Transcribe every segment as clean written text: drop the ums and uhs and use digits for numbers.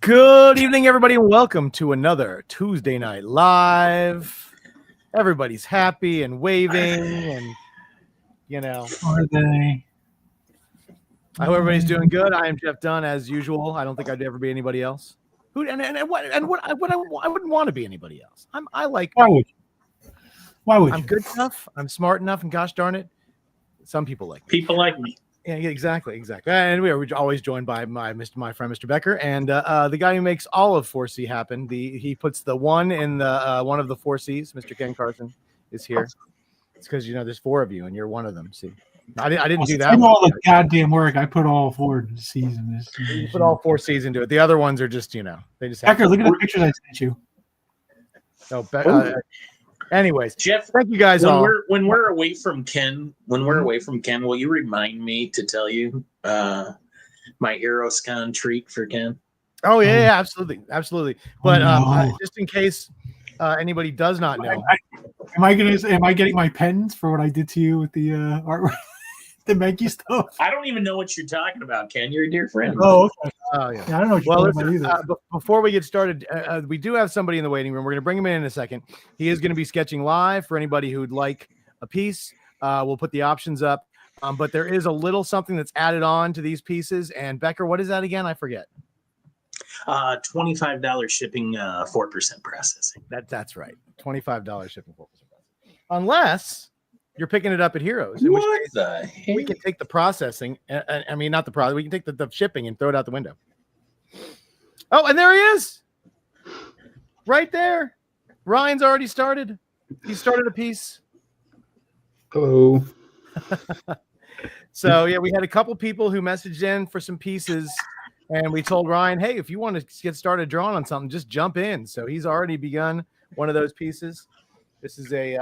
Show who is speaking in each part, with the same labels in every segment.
Speaker 1: Good evening, everybody, and welcome to another Tuesday Night Live. Everybody's happy and waving, and
Speaker 2: Are they?
Speaker 1: I hope everybody's doing good. I am Jeff Dunn, as usual. I don't think I'd ever be anybody else. Who and what I wouldn't want to be anybody else.
Speaker 2: Why would you? Why would
Speaker 1: I'm
Speaker 2: you?
Speaker 1: good enough. I'm smart enough, and gosh darn it, some people like me.
Speaker 3: People like me.
Speaker 1: Yeah, exactly. And we are always joined by my friend Mr. Becker, and the guy who makes all of 4C happen. He puts the one in the one of the 4Cs. Mr. Ken Carson is here. It's because there's four of you, and you're one of them. See, I didn't do that.
Speaker 2: I do all the goddamn work. I put all 4 seasons.
Speaker 1: You put all 4 Cs into it. The other ones are just they just.
Speaker 2: Becker, look at the pictures I sent you.
Speaker 1: So, anyways,
Speaker 3: Jeff,
Speaker 1: thank you guys all.
Speaker 3: When we're away from Ken, will you remind me to tell you my Aeroscon treat for Ken?
Speaker 1: Oh yeah, absolutely. But just in case anybody does not know,
Speaker 2: am I getting my pens for what I did to you with the artwork, the Menke stuff?
Speaker 3: I don't even know what you're talking about, Ken. You're a dear friend.
Speaker 2: Oh, okay.
Speaker 1: Oh yeah.
Speaker 2: I don't know what you're talking about either.
Speaker 1: Before we get started, we do have somebody in the waiting room. We're going to bring him in a second. He is going to be sketching live for anybody who'd like a piece. We'll put the options up. But there is a little something that's added on to these pieces. And Becker, what is that again? I forget.
Speaker 3: $25 shipping, 4% processing.
Speaker 1: That's right. $25 shipping, 4% processing. Unless you're picking it up at Heroes. In which case, we can take the processing. I mean, not the process. We can take the shipping and throw it out the window. Oh, and there he is. Right there. Ryan's already started. He started a piece.
Speaker 4: Hello.
Speaker 1: So, yeah, we had a couple people who messaged in for some pieces. And we told Ryan, hey, if you want to get started drawing on something, just jump in. So he's already begun one of those pieces. This is a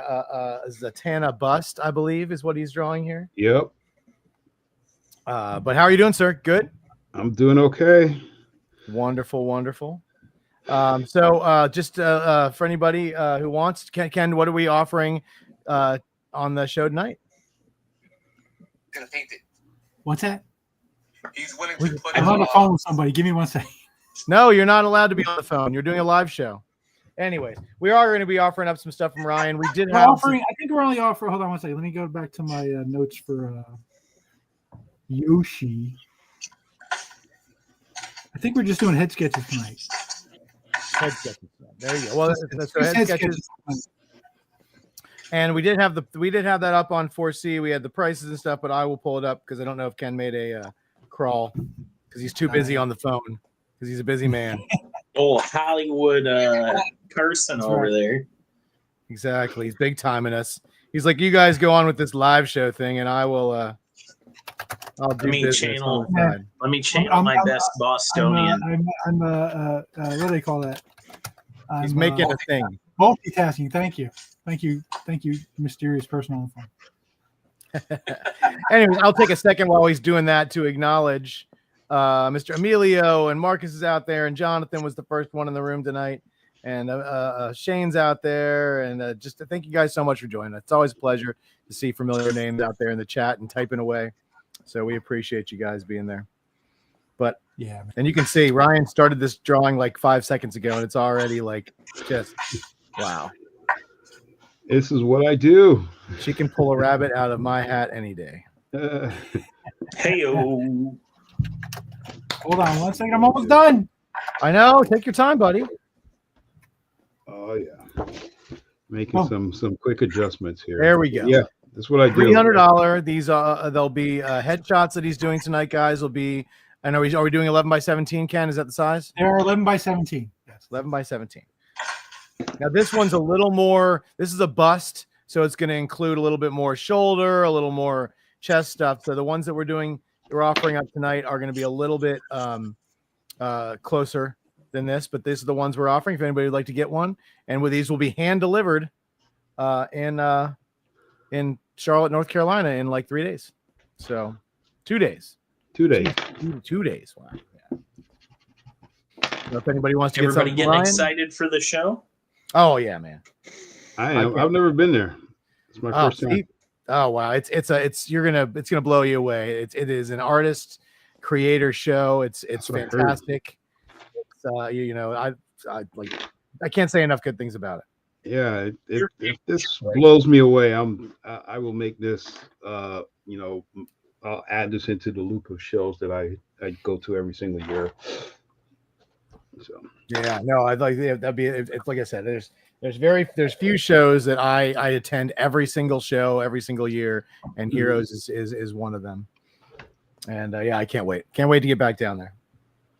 Speaker 1: Zatanna bust, I believe, is what he's drawing here.
Speaker 4: Yep.
Speaker 1: But how are you doing, sir? Good?
Speaker 4: I'm doing okay.
Speaker 1: Wonderful. So just for anybody who wants, Ken, what are we offering on the show tonight?
Speaker 5: Gonna paint it.
Speaker 2: What's that?
Speaker 5: He's willing to put
Speaker 2: I'm on the phone with somebody. Give me 1 second.
Speaker 1: No, you're not allowed to be on the phone. You're doing a live show. Anyways, we are going to be offering up some stuff from Ryan. We did have
Speaker 2: I think we're only offering. Hold on 1 second. Let me go back to my notes for Yoshi. I think we're just doing head sketches tonight.
Speaker 1: Head sketches. There you go. Well, that's head sketches. And we did have that up on 4C. We had the prices and stuff, but I will pull it up because I don't know if Ken made a crawl because he's too busy on the phone because he's a busy man.
Speaker 3: Oh, Hollywood Carson over there.
Speaker 1: Exactly. He's big timing us. He's like, you guys go on with this live show thing, and I will. I'll do.
Speaker 3: Let me channel my best Bostonian.
Speaker 2: I'm what do they call that?
Speaker 1: He's making a thing.
Speaker 2: Multitasking. Thank you, mysterious person on the phone.
Speaker 1: Anyways, I'll take a second while he's doing that to acknowledge Mr. Emilio, and Marcus is out there, and Jonathan was the first one in the room tonight, and Shane's out there, and just to thank you guys so much for joining us. It's always a pleasure to see familiar names out there in the chat and typing away. So we appreciate you guys being there. But
Speaker 2: yeah,
Speaker 1: and you can see Ryan started this drawing like 5 seconds ago, and it's already like just wow.
Speaker 4: This is what I do.
Speaker 1: She can pull a rabbit out of my hat any day.
Speaker 3: Hey-o.
Speaker 2: Hold on 1 second. I'm almost done.
Speaker 1: I know. Take your time, buddy.
Speaker 4: Oh yeah. Making some quick adjustments here.
Speaker 1: There we go.
Speaker 4: Yeah, that's what I do.
Speaker 1: $300. These they'll be headshots that he's doing tonight, guys. Will be. I know. Are we doing 11 by 17? Ken, is that the size?
Speaker 2: They're 11 by 17.
Speaker 1: Yes, 11 by 17. Now this one's a little more. This is a bust, so it's going to include a little bit more shoulder, a little more chest stuff. So the ones that we're offering up tonight are going to be a little bit closer than this, but these are the ones we're offering. If anybody would like to get one, and with these will be hand delivered in Charlotte, North Carolina, in like 3 days. So 2 days.
Speaker 4: 2 days.
Speaker 1: 2 days. Wow. Yeah. So if anybody wants to
Speaker 3: Everybody
Speaker 1: get
Speaker 3: getting excited for the show?
Speaker 1: Oh yeah, man.
Speaker 4: I've never been there. It's my first time.
Speaker 1: Oh wow, it's gonna blow you away. It is an artist creator show. It's fantastic. I can't say enough good things about it.
Speaker 4: Yeah, if this blows me away, I will make this. I'll add this into the loop of shows that I go to every single year. So
Speaker 1: Yeah, no, I'd like that'd be it's like I said, there's few shows that I attend every single show every single year, and Heroes is one of them. And yeah, I can't wait to get back down there.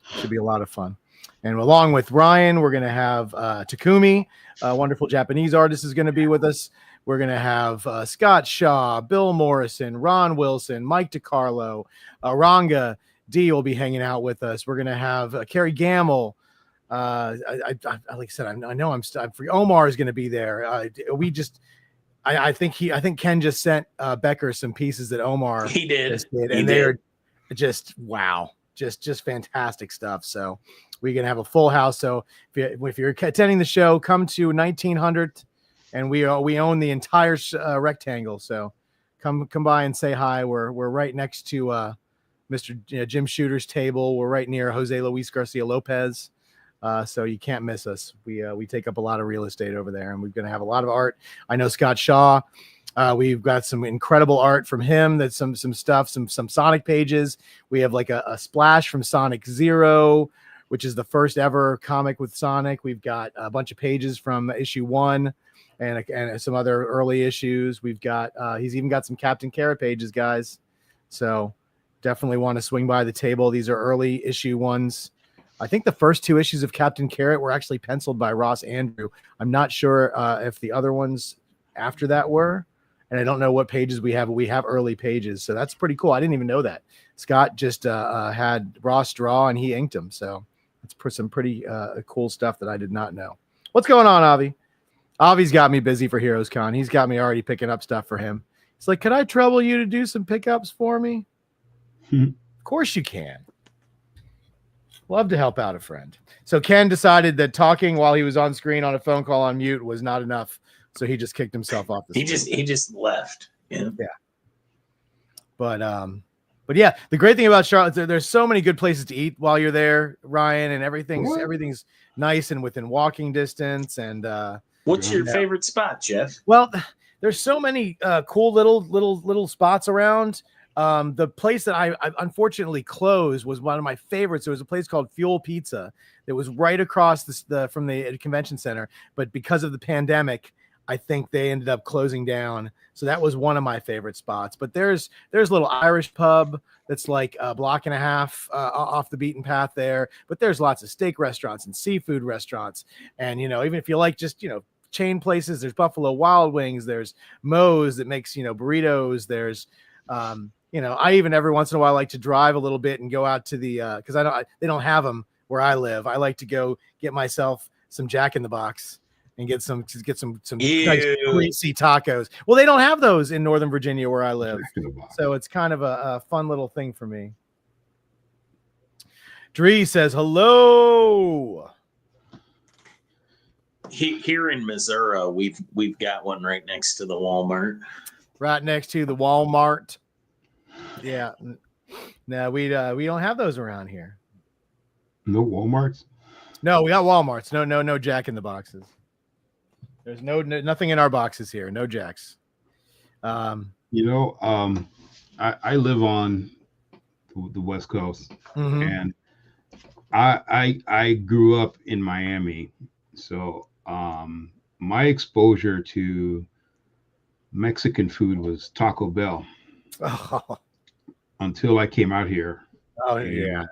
Speaker 1: Should be a lot of fun. And along with Ryan, we're gonna have Takumi, a wonderful Japanese artist, is gonna be with us. We're gonna have Scott Shaw, Bill Morrison, Ron Wilson, Mike DiCarlo, Ranga D will be hanging out with us. We're gonna have Carrie Gamble. Like I said, I know I'm free. Omar is going to be there. I think Ken just sent Becker some pieces that Omar
Speaker 3: He did.
Speaker 1: and they're just wow, just fantastic stuff. So we're gonna have a full house. So if you're attending the show, come to 1900, and we own the entire rectangle. So come by and say hi. We're right next to Mr. Jim Shooter's table. We're right near Jose Luis Garcia Lopez. So you can't miss us. We take up a lot of real estate over there, and we're going to have a lot of art. I know Scott Shaw. We've got some incredible art from him. That's some stuff, some Sonic pages. We have like a splash from Sonic Zero, which is the first ever comic with Sonic. We've got a bunch of pages from issue 1 and some other early issues. We've got he's even got some Captain Carrot pages, guys. So definitely want to swing by the table. These are early issue ones. I think the first 2 issues of Captain Carrot were actually penciled by Ross Andrew. I'm not sure if the other ones after that were, and I don't know what pages we have, but we have early pages. So that's pretty cool. I didn't even know that. Scott just had Ross draw and he inked them. So it's some pretty cool stuff that I did not know. What's going on, Avi? Avi's got me busy for Heroes Con. He's got me already picking up stuff for him. It's like, could I trouble you to do some pickups for me? Of course you can. Love to help out a friend. So Ken decided that talking while he was on screen on a phone call on mute was not enough, so he just kicked himself off the screen.
Speaker 3: He just left. Yeah.
Speaker 1: But yeah, the great thing about Charlotte, there's so many good places to eat while you're there, Ryan, and everything's nice and within walking distance. And
Speaker 3: what's your favorite spot, Jeff?
Speaker 1: Well, there's so many cool little spots around. The place that I unfortunately closed was one of my favorites. There was a place called Fuel Pizza that was right across from the convention center, but because of the pandemic, I think they ended up closing down. So that was one of my favorite spots. But there's a little Irish pub that's like a block and a half off the beaten path there. But there's lots of steak restaurants and seafood restaurants, and even if you like just chain places, there's Buffalo Wild Wings, there's Moe's that makes burritos, there's I even every once in a while like to drive a little bit and go out to the because they don't have them where I live. I like to go get myself some Jack in the Box and get some nice greasy tacos. Well, they don't have those in Northern Virginia where I live, so it's kind of a fun little thing for me. Dree says hello.
Speaker 3: Here in Missouri, we've got one right next to the Walmart.
Speaker 1: Right next to the Walmart. Yeah. No, we don't have those around here.
Speaker 4: No Walmarts?
Speaker 1: No, we got Walmarts. No Jack in the Boxes. There's nothing in our boxes here. No Jacks.
Speaker 4: I live on the West Coast, and I grew up in Miami, so my exposure to Mexican food was Taco Bell.
Speaker 1: Oh.
Speaker 4: Until I came out here.
Speaker 1: Oh yeah.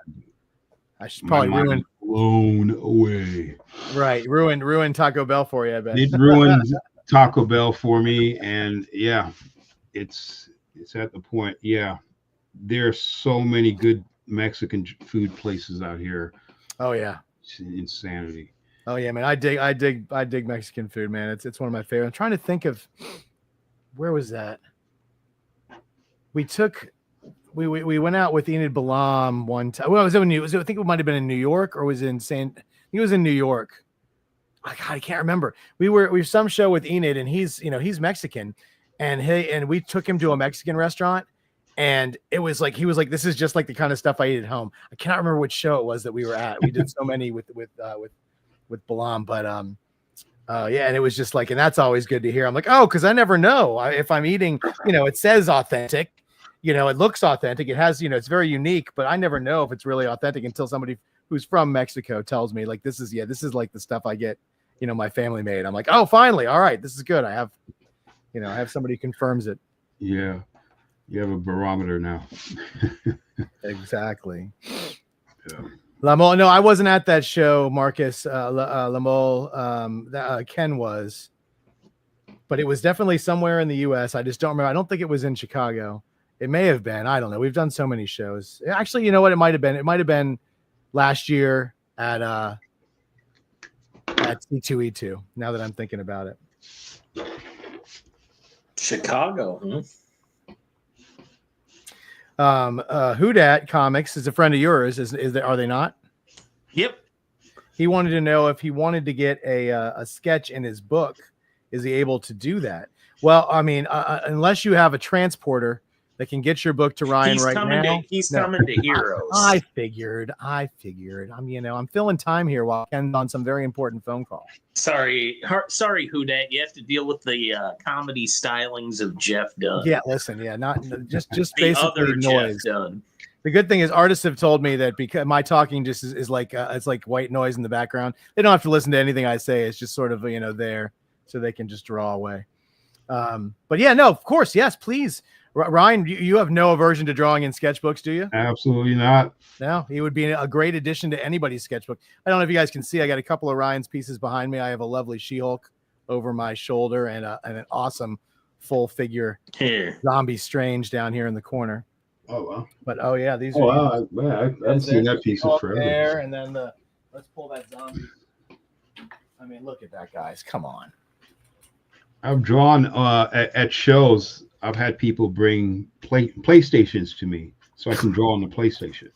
Speaker 1: I should probably ruin.
Speaker 4: Blown away.
Speaker 1: Right, ruined Taco Bell for you. I bet
Speaker 4: it ruined Taco Bell for me, and yeah, it's at the point. Yeah, there's so many good Mexican food places out here.
Speaker 1: Oh yeah,
Speaker 4: it's insanity.
Speaker 1: Oh yeah, man, I dig Mexican food, man. It's one of my favorite. I'm trying to think of where was that. We went out with Enid Balam one time. Well, I think it might have been in New York, or was it he was in New York. Oh, God, I can't remember. We were some show with Enid, and he's Mexican, and we took him to a Mexican restaurant, And it was like he was like, "This is just like the kind of stuff I eat at home." I cannot remember which show it was that we were at. We did so many with Balam, but yeah, and it was just like, and that's always good to hear. I'm like, oh, because I never know if I'm eating. It says authentic. It looks authentic. It has, it's very unique, but I never know if it's really authentic until somebody who's from Mexico tells me, like, this is like the stuff I get, my family made. I'm like, oh, finally, all right, this is good. I have somebody who confirms it.
Speaker 4: Yeah. You have a barometer now.
Speaker 1: Exactly.
Speaker 4: Yeah.
Speaker 1: Lamol, no, I wasn't at that show, Marcus. Lamol, Ken was, but it was definitely somewhere in the U.S. I just don't remember. I don't think it was in Chicago. It may have been. I don't know. We've done so many shows. Actually, you know what? It might have been. It might have been last year at C2E2. Now that I'm thinking about it.
Speaker 3: Chicago.
Speaker 1: Houdat Comics is a friend of yours. Are they not?
Speaker 3: Yep.
Speaker 1: He wanted to know if he wanted to get a sketch in his book. Is he able to do that? Well, I mean, unless you have a transporter that can get your book to Ryan now.
Speaker 3: He's coming to Heroes.
Speaker 1: I figured. I'm filling time here while Ken's on some very important phone call.
Speaker 3: Sorry, Houdat. You have to deal with the comedy stylings of Jeff Dunn.
Speaker 1: Yeah, listen, not just
Speaker 3: The
Speaker 1: basically
Speaker 3: other
Speaker 1: noise.
Speaker 3: Jeff Dunn.
Speaker 1: The good thing is artists have told me that because my talking just is like it's like white noise in the background. They don't have to listen to anything I say. It's just sort of there, so they can just draw away. But yeah, no, of course, yes, please. Ryan, you have no aversion to drawing in sketchbooks, do you?
Speaker 4: Absolutely not.
Speaker 1: No, he would be a great addition to anybody's sketchbook. I don't know if you guys can see. I got a couple of Ryan's pieces behind me. I have a lovely She-Hulk over my shoulder and an awesome full figure Zombie Strange down here in the corner.
Speaker 4: Oh wow!
Speaker 1: But yeah, these.
Speaker 4: Oh wow! I haven't seen that piece in forever.
Speaker 1: There, and then let's pull that zombie. I mean, look at that, guys! Come on.
Speaker 4: I've drawn at shows. I've had people bring PlayStations to me so I can draw on the PlayStation.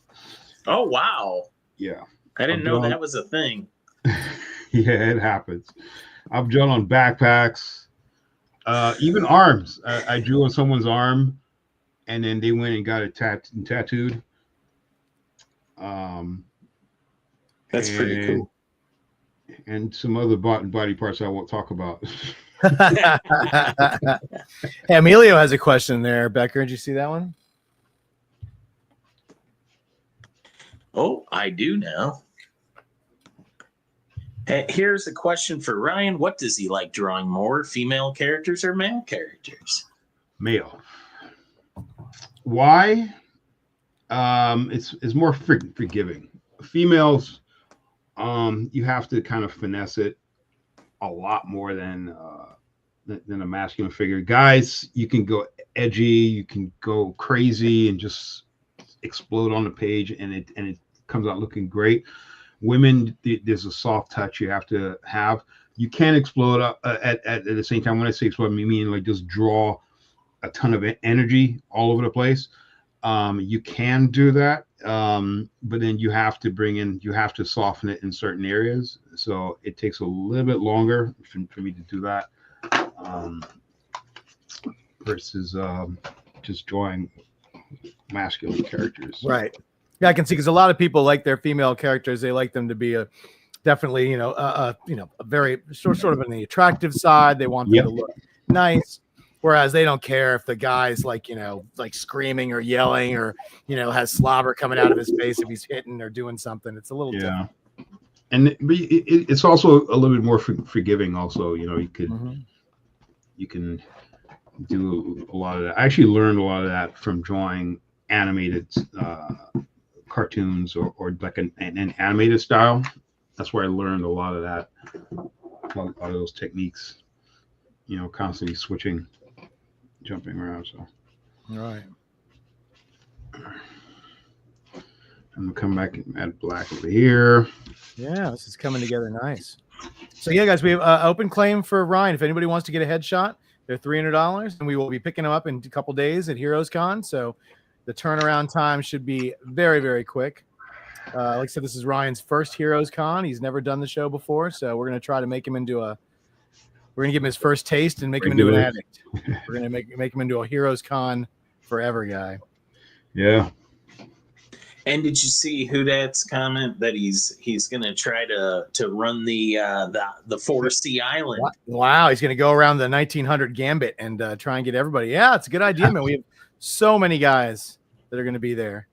Speaker 3: Oh wow!
Speaker 4: Yeah,
Speaker 3: I didn't know that was a thing.
Speaker 4: Yeah, it happens. I've drawn on backpacks, even arms. I drew on someone's arm, and then they went and got it tattooed.
Speaker 3: That's pretty cool.
Speaker 4: And some other body parts I won't talk about.
Speaker 1: Hey, Emilio has a question there. Becker, did you see that one?
Speaker 3: Oh, I do now. Here's a question for Ryan. What does he like drawing more, female characters or male characters?
Speaker 4: Male. Why? It's more forgiving. Females, you have to kind of finesse it a lot more than a masculine figure. Guys, you can go edgy, you can go crazy and just explode on the page, and it comes out looking great. Women, there's a soft touch you have to have. You can't explode at the same time. When I say explode, I mean like just draw a ton of energy all over the place. You can do that, but then you have to soften it in certain areas. So it takes a little bit longer for me to do that versus just drawing masculine characters.
Speaker 1: Right. Yeah, I can see, because a lot of people like their female characters. They like them to be definitely, a very sort of on the attractive side. They want them to look nice. Whereas they don't care if the guy's like screaming or yelling or, has slobber coming out of his face if he's hitting or doing something. It's a little different.
Speaker 4: And it's also a little bit more forgiving. Also, you can do a lot of that. I actually learned a lot of that from drawing animated cartoons or like an animated style. That's where I learned a lot of that, a lot of those techniques. Constantly switching, jumping around. So,
Speaker 1: all right.
Speaker 4: I'm gonna come back and add black over here.
Speaker 1: Yeah, this is coming together nice. So yeah, guys, we have open claim for Ryan. If anybody wants to get a headshot, they're $300, and we will be picking them up in a couple days at Heroes Con. So the turnaround time should be very, very quick. Like I said, this is Ryan's first Heroes Con. He's never done the show before, so we're gonna try to make him into we're gonna give him his first taste and make him into an addict. We're gonna make him into a Heroes Con forever guy.
Speaker 4: Yeah.
Speaker 3: And did you see Hudat's comment that he's gonna try to run the 4C island?
Speaker 1: Wow, he's going to go around the 1900 gambit and try and get everybody. Yeah, it's a good idea, man. We have so many guys that are going to be there.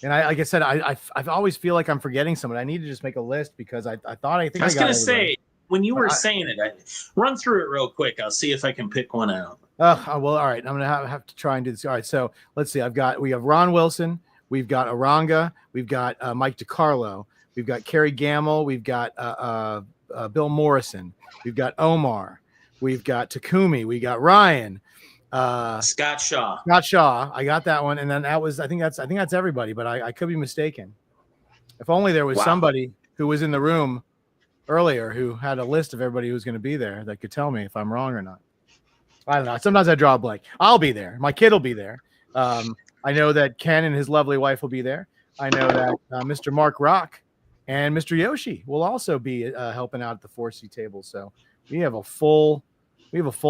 Speaker 1: And like I said, I always feel like I'm forgetting someone. I need to just make a list because I think
Speaker 3: I was
Speaker 1: got
Speaker 3: gonna
Speaker 1: everybody.
Speaker 3: say when you were saying it, run through it real quick. I'll see if I can pick one out.
Speaker 1: Well, all right. I'm gonna have to try and do this. All right, so let's see. We have Ron Wilson, we've got Aranga, we've got Mike DiCarlo, we've got Kerry Gamble, we've got Bill Morrison, we've got Omar, we've got Takumi, we got Ryan,
Speaker 3: Scott Shaw.
Speaker 1: I got that one, and then I think that's everybody, but I could be mistaken. If only there was somebody who was in the room earlier who had a list of everybody who's going to be there that could tell me if I'm wrong or not. I don't know. Sometimes I draw a blank. I'll be there. My kid will be there. I know that Ken and his lovely wife will be there. I know that Mr. Mark Rock and Mr. Yoshi will also be helping out at the 4C table. So we have a full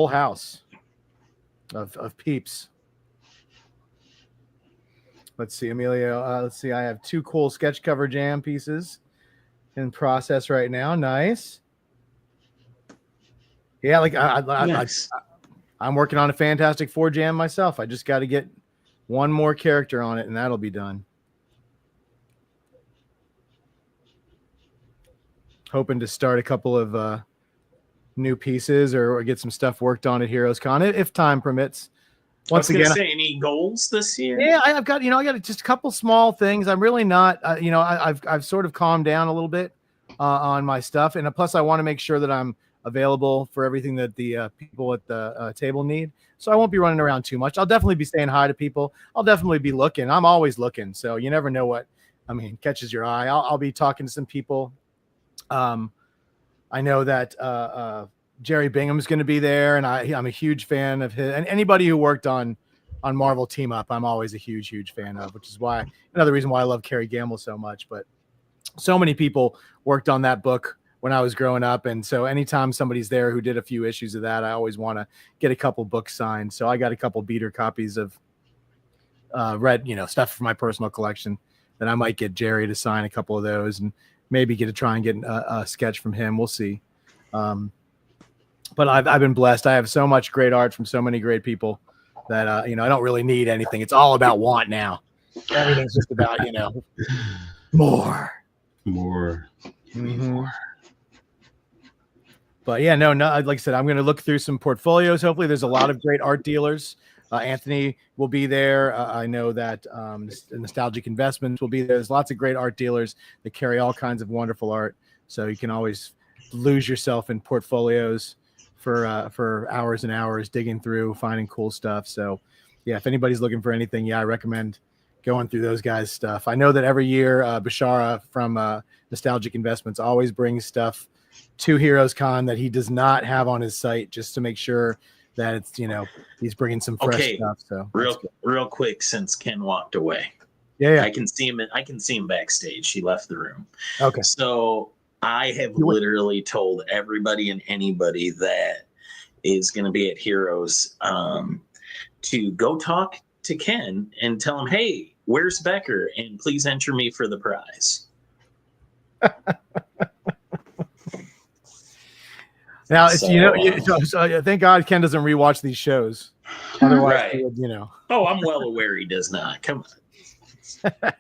Speaker 1: house of peeps. Let's see, Emilio. Let's see. I have 2 cool sketch cover jam pieces in process right now. Nice. Yeah, like
Speaker 3: Nice.
Speaker 1: I'm working on a Fantastic Four jam myself. I just got to get one more character on it, and that'll be done. Hoping to start a couple of new pieces or get some stuff worked on at Heroes Con if time permits. Once
Speaker 3: I was
Speaker 1: again,
Speaker 3: gonna say, any goals this year?
Speaker 1: yeah, I've got I got just a couple small things. I'm really not I've sort of calmed down a little bit on my stuff, and plus I want to make sure that I'm available for everything that the people at the table need. So I won't be running around too much. I'll definitely be saying hi to people. I'll definitely be looking. I'm always looking. So you never know what, catches your eye. I'll be talking to some people. I know that Jerry Bingham's going to be there, and I'm a huge fan of his. And anybody who worked on Marvel Team Up, I'm always a huge fan of, which is why another reason why I love Kerry Gamble so much. But so many people worked on that book when I was growing up, and so anytime somebody's there who did a few issues of that, I always want to get a couple books signed. So I got a couple beater copies of read stuff for my personal collection that I might get Jerry to sign a couple of those, and maybe try and get a sketch from him. We'll see. But I've been blessed. I have so much great art from so many great people that I don't really need anything. It's all about want now. Everything's just about more.
Speaker 4: More.
Speaker 1: But yeah, no, like I said, I'm going to look through some portfolios. Hopefully there's a lot of great art dealers. Anthony will be there. I know that Nostalgic Investments will be there. There's lots of great art dealers that carry all kinds of wonderful art. So you can always lose yourself in portfolios for hours and hours digging through, finding cool stuff. So yeah, if anybody's looking for anything, I recommend going through those guys' stuff. I know that every year Bashara from Nostalgic Investments always brings stuff to Heroes Con that he does not have on his site, just to make sure that it's he's bringing some fresh stuff. So
Speaker 3: real quick, since Ken walked away,
Speaker 1: yeah,
Speaker 3: I can see him backstage. He left the room.
Speaker 1: Okay,
Speaker 3: so I have literally told everybody and anybody that is going to be at Heroes to go talk to Ken and tell him, hey, where's Becker, and please enter me for the prize.
Speaker 1: Now it's so thank God Ken doesn't rewatch these shows. Otherwise,
Speaker 3: right.
Speaker 1: he would,
Speaker 3: Oh, I'm well aware he does not. Come on.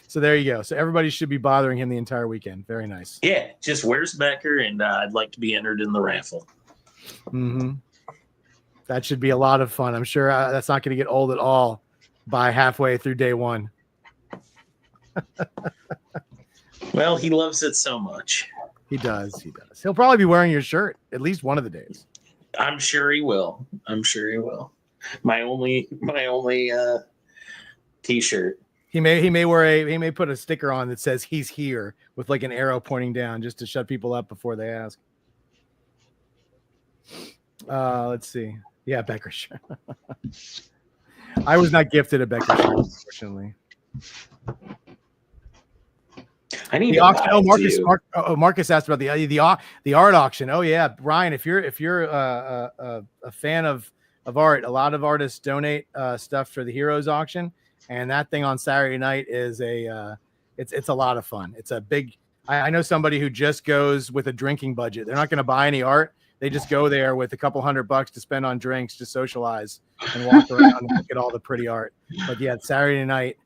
Speaker 1: So there you go. So everybody should be bothering him the entire weekend. Very nice.
Speaker 3: Yeah, just where's Becker, and I'd like to be entered in the raffle.
Speaker 1: Mm-hmm. That should be a lot of fun. I'm sure that's not going to get old at all by halfway through day one.
Speaker 3: Well, he loves it so much.
Speaker 1: He does. He'll probably be wearing your shirt at least one of the days.
Speaker 3: I'm sure he will. My only t-shirt.
Speaker 1: He may put a sticker on that says he's here with like an arrow pointing down just to shut people up before they ask. Let's see. Yeah, Becker shirt. I was not gifted a Becker shirt, unfortunately.
Speaker 3: I need
Speaker 1: the auction. Marcus asked about the art auction. Oh yeah, Ryan, if you're a fan of of art. A lot of artists donate stuff for the Heroes auction, and that thing on Saturday night is it's a lot of fun. It's a big. I know somebody who just goes with a drinking budget. They're not going to buy any art. They just go there with a couple $100 to spend on drinks, to socialize and walk around and look at all the pretty art. But yeah, Saturday night,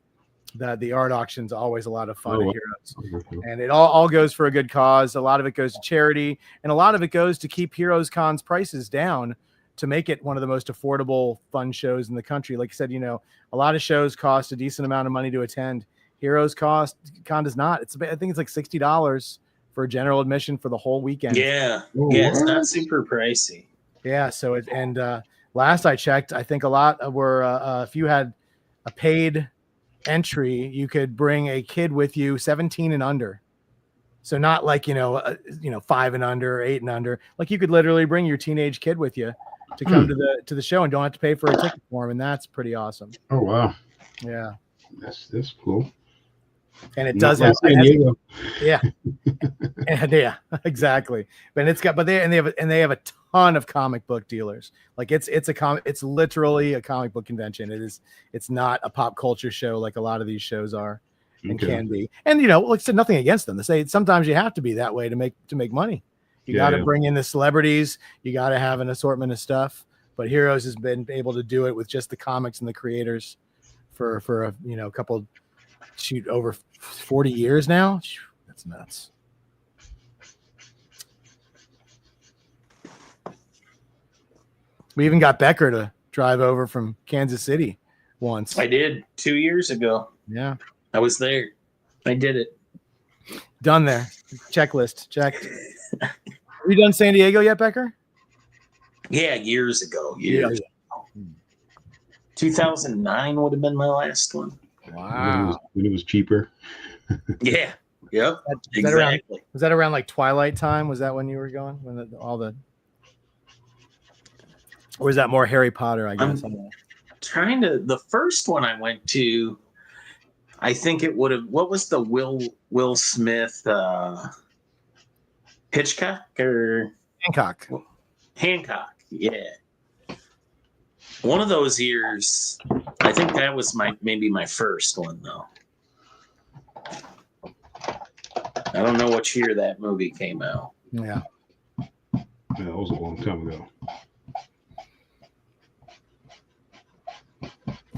Speaker 1: the art auction's always a lot of fun at Heroes. And it all goes for a good cause. A lot of it goes to charity, and a lot of it goes to keep Heroes Con's prices down to make it one of the most affordable, fun shows in the country. Like I said, a lot of shows cost a decent amount of money to attend. Heroes Con does not. I think it's like $60 for general admission for the whole weekend.
Speaker 3: Yeah. Yeah, it's not super pricey.
Speaker 1: Yeah. So last I checked, I think a lot were if you had a paid entry, you could bring a kid with you, 17 and under. So not like 5 and under, 8 and under. Like you could literally bring your teenage kid with you to come to the show and don't have to pay for a ticket for him, and that's pretty awesome.
Speaker 4: Oh wow.
Speaker 1: Yeah.
Speaker 4: That's cool.
Speaker 1: And it does have San Diego. Yeah. And yeah, exactly. But they have a ton of comic book dealers. Like it's literally a comic book convention. It's not a pop culture show like a lot of these shows are and can be. And like I said, nothing against them. They say sometimes you have to be that way to make money. You got to bring in the celebrities, you got to have an assortment of stuff. But Heroes has been able to do it with just the comics and the creators for a couple over 40 years now. That's nuts. We even got Becker to drive over from Kansas City once.
Speaker 3: I did 2 years ago.
Speaker 1: Yeah.
Speaker 3: I was there. I did it.
Speaker 1: Done there. Checklist checked. Have you done San Diego yet, Becker?
Speaker 3: Yeah, years ago. Yeah. 2009 would have been my last one.
Speaker 1: Wow.
Speaker 4: When it was cheaper.
Speaker 3: Yeah. Yep.
Speaker 1: Exactly. Was that around like Twilight time? Was that when you were going? When or is that more Harry Potter? I guess.
Speaker 3: The first one I went to, I think it would have. What was the Will Smith Hitchcock or Hancock? Yeah. One of those years, I think that was maybe my first one though. I don't know what year that movie came out.
Speaker 1: Yeah.
Speaker 4: Yeah, that was a long time ago.